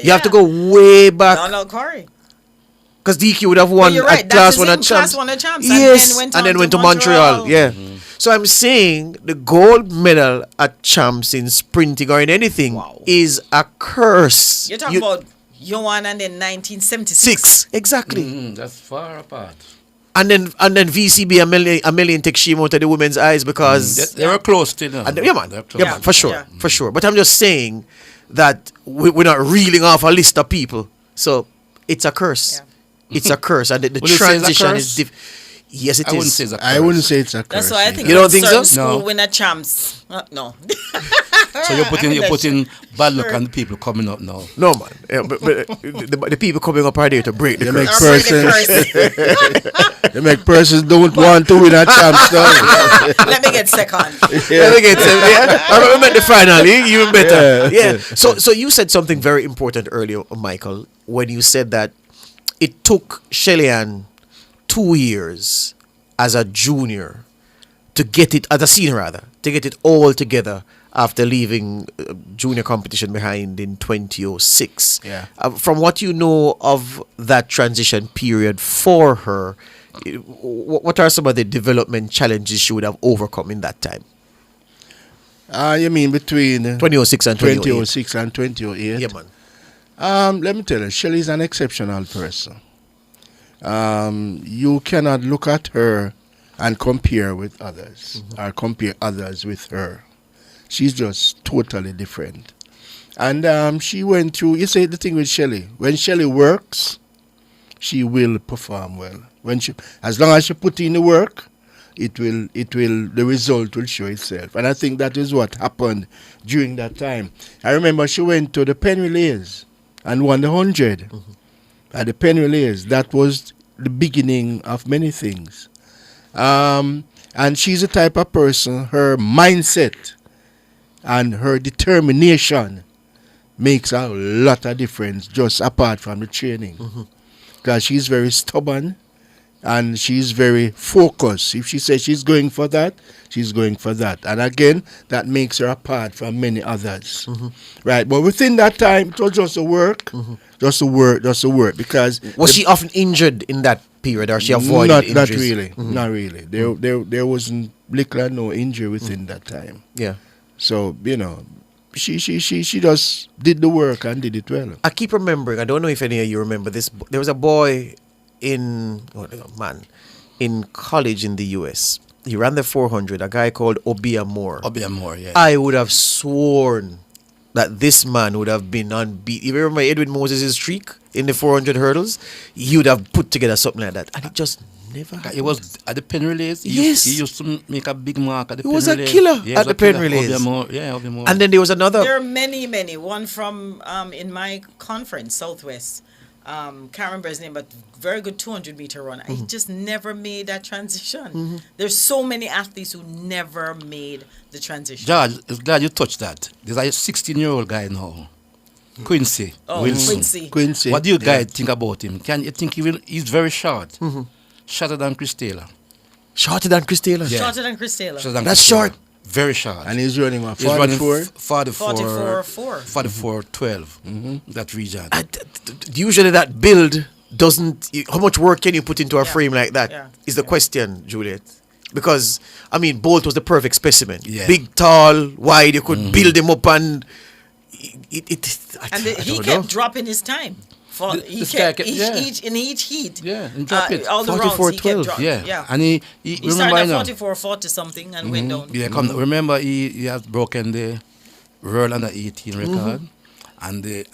You have to go way back.
Donald Corey.
Because DQ would have won at Class 1 at Champs. Yes, and then went to Montreal. Yeah. So I'm saying the gold medal at Champs in sprinting or in anything is a curse.
You're talking about Johan and then 1976.
Exactly.
That's far apart.
And then VCB a million take shame out of the women's eyes because
they were close to them.
Yeah, man, for sure. But I'm just saying that we're not reeling off a list of people. So it's a curse. Yeah. It's a curse, and the transition is yes, it is.
I wouldn't say it's a curse.
That's why I think
you don't think so.
School win a champs. No.
So you're putting bad luck on the people coming up now.
No, man. Yeah, but the people coming up are there to break the
They
curse.
make persons. They make persons don't want to win a champs.
Let me get second.
Let me get second. Yeah. I remember the final. Even better. Yeah. So you said something very important earlier, Michael, when you said that it took Shelly-Ann 2 years as a junior to get it, as a senior rather, to get it all together after leaving junior competition behind in 2006.
Yeah.
From what you know of that transition period for her, what are some of the development challenges she would have overcome in that time?
You mean between
2006 and 2008?
2006 and 2008?
Yeah, man.
Let me tell you, Shelly's an exceptional person. You cannot look at her and compare with others, or compare others with her. She's just totally different. And she went through, you say the thing with Shelly, when Shelly works, she will perform well. As long as she put in the work, the result will show itself. And I think that is what happened during that time. I remember she went to the pen relays and won the 100 at the pen relays. That was the beginning of many things. And she's the type of person, her mindset and her determination makes a lot of difference just apart from the training. Because she's very stubborn and she's very focused. If she says she's going for that, she's going for that. And again, that makes her apart from many others. Right, but within that time, it was just a work, just a work. Because
was she often injured in that period, or she avoided injuries?
Not really. There wasn't little or no injury within that time.
Yeah.
So she just did the work and did it well.
I keep remembering. I don't know if any of you remember this. There was a boy in college in the US. He ran the 400. A guy called Obia Moore.
Obia Moore, yeah.
I would have sworn that this man would have been unbeaten. You remember Edwin Moses' streak in the 400 hurdles? He would have put together something like that, and it just never happened.
It was at the pen relays. He used to make a big mark at the pen
relays.
He was
a killer at the pen relays.
Obia Moore.
And then there was another.
There are many. One from in my conference, Southwest. Can't remember his name, but very good 200-meter runner. He just never made that transition. There's so many athletes who never made the transition.
George, I'm glad you touched that. There's a 16-year-old guy now, Quincy Wilson.
Quincy.
What do you guys think about him? Can you think he's very short? Shorter than Chris Taylor.
Shorter than Chris Taylor?
Yeah.
Shorter than Chris Taylor.
That's short.
Very short.
And he's running what?
44-12. That region.
Usually that build doesn't. How much work can you put into a frame like that? Is the question, Juliet. Because Bolt was the perfect specimen.
Yeah.
Big, tall, wide. You could build him up, and he
kept dropping his time. Each heat.
Yeah, and drop it.
All the rounds he kept dropping.
Yeah. And he
started at 44-40 something and went down.
Yeah, remember he has broken the World Under 18 record, and he.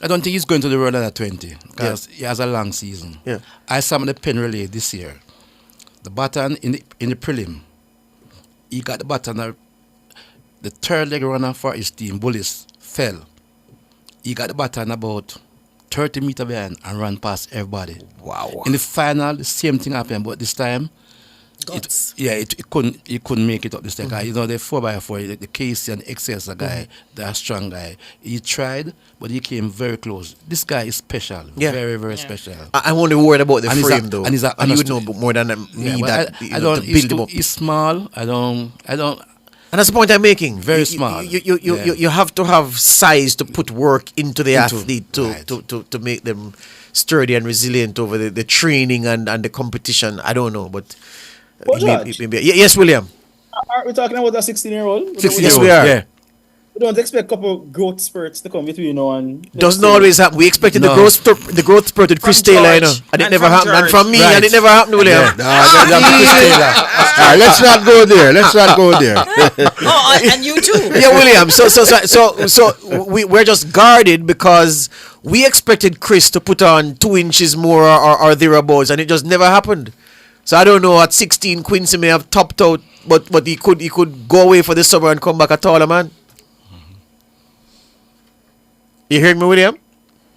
I don't think he's going to the World Under 20 because he has a long season.
Yeah.
I saw him in the pen relay this year. The baton in the prelim, he got the baton. The third leg runner for his team, Bullis, fell. He got the baton about 30 meters behind and ran past everybody.
Wow.
In the final, the same thing happened, but this time, he couldn't make it up this time. The 4x4, the Casey and the XS guy, the strong guy, he tried, but he came very close. This guy is special, very, very special.
I'm only worried about the frame, though.
And
you would know more than me to build him up.
He's small. I don't.
And that's the point I'm making.
Very small.
You have to have size to put work into the athlete to make them sturdy and resilient over the training and the competition. I don't know, but yes, William.
Are we talking about a 16-year-old?
Yes, we are. Yeah.
We don't expect a couple growth spurts to come between now and.
Doesn't always happen. We expected the growth spurt with Chris Taylor, and it never happened. And from me, and it never happened, William.
Let's not go there.
And you too.
Yeah, William. So we're just guarded because we expected Chris to put on 2 inches more or thereabouts, and it just never happened. So I don't know. At 16, Quincy may have topped out, but he could go away for the summer and come back a taller man. You hearing me, William?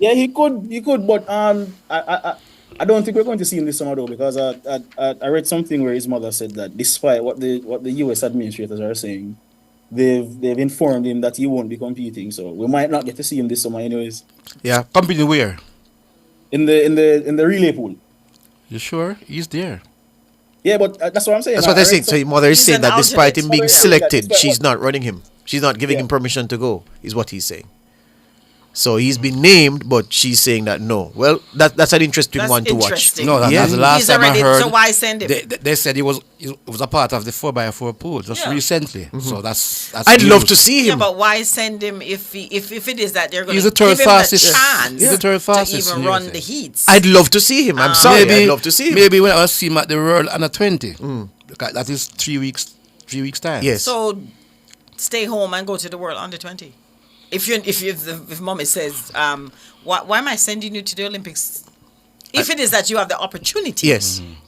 Yeah, he could, but I don't think we're going to see him this summer though, because I read something where his mother said that despite what the US administrators are saying, they've informed him that he won't be competing, so we might not get to see him this summer anyways.
Yeah, competing where?
In the relay pool.
You sure? He's there.
Yeah, but that's what I'm saying.
That's what they're saying. So your mother is saying that despite him being
Yeah,
selected,
despite
she's not running him. She's not giving him permission to go, is what he's saying. So he's been named, but she's saying that no. Well, that's an interesting one to watch.
No, that's the last time I heard.
So why send him?
They said it was a part of the 4x4 pool just recently. So that's
I'd love to see
Yeah,
him.
but why send him if it is that they're going
He's
to
the third
give him
fastest.
the chance
He's the third fastest
to
in
even run
USA.
the heats?
I'd love to see him. I'm sorry. I'd love to see him.
Maybe when I see him at the World Under 20. Because that is 3 weeks time.
Yes.
So stay home and go to the World Under 20. If mommy says, why am I sending you to the Olympics? If it is that you have the opportunity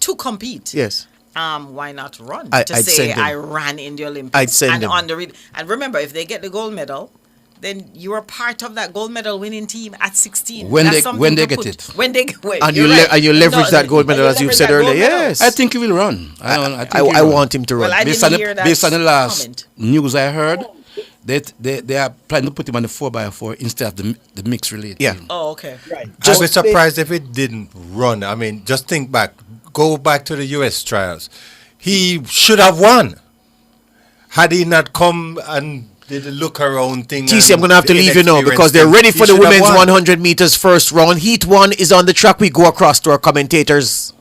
to compete, why not run?
I'd
say
send him.
I ran in the Olympics.
I'd send him.
And remember, if they get the gold medal, then you are part of that gold medal winning team at 16.
When
That's
they
something
get
to put-
it.
When they wait,
And
you're
you
right.
and you leverage that gold medal as you've said earlier. Yes.
I think he will run.
I want him to run.
Well, I
based
didn't
on
hear that
based on the last
comment.
news I heard, they are planning to put him on the 4x4 instead of the mixed relay.
Yeah.
team.
Oh, okay.
Right.
Just be surprised if it didn't run. I mean, just think back. Go back to the US trials. He should have won. Had he not come and did the look around thing.
TC, I'm going to have to leave you now because they're ready for the women's 100 meters first round. Heat 1 is on the track. We go across to our commentators.